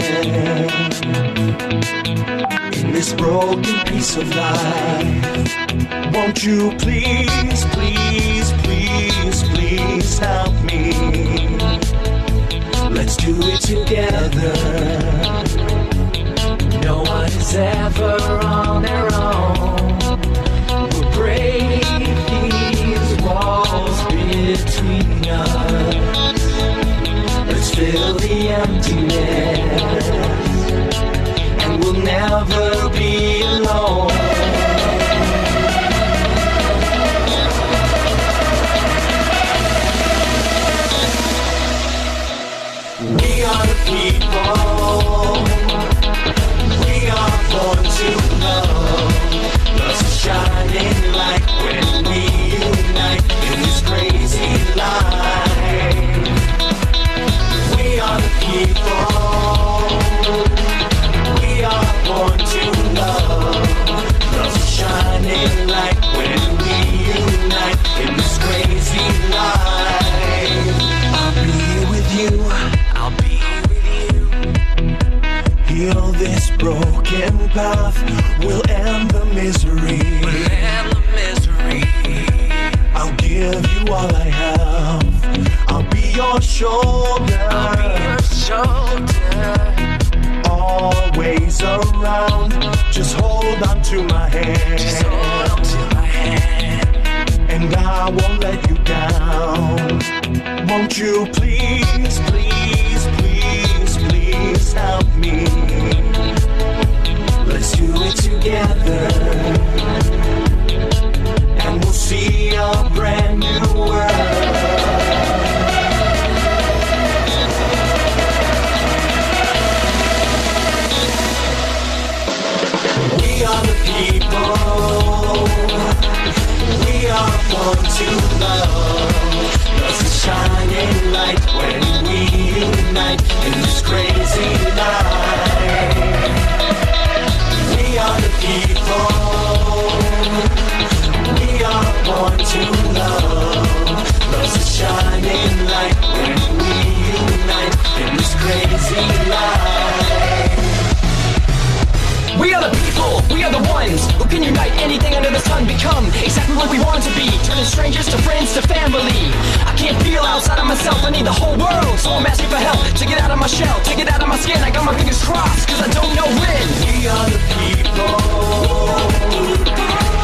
Speaker 1: in this broken piece of life. Won't you please, please, please, please help me? Let's do it together. No one is ever on their own. We'll break these walls between us. Let's fill the emptiness, and we'll never be alone. We are the people. We are born to love. Love's a shining light when we unite in this crazy life. We are the people. We are born to love. Love's a shining light when we unite in this crazy life. I'll be with you. I'll be with you. Heal this broken path. We'll end the misery. We'll end the misery. I'll give you all I have. I'll be your shoulder. I'll be your shoulder. Always around. Just hold on to my hand. Just hold on to my hand. And I won't let you down. Won't you please, please, please, please help me? Let's do it together, and we'll see a brand new world. We are the people. We are born to love. Love's a shining light when we unite in this crazy life. We are the people. We are born to love. Love's a shining light when we unite in this crazy life.
Speaker 21: We are the people, we are the ones who can unite anything under the sun, become exactly what we want to be, turning strangers to friends to family. I can't feel outside of myself, I need the whole world, so I'm asking for help to get out of my shell, to get out of my skin. I got my fingers crossed, cause I don't know when.
Speaker 1: We are the people.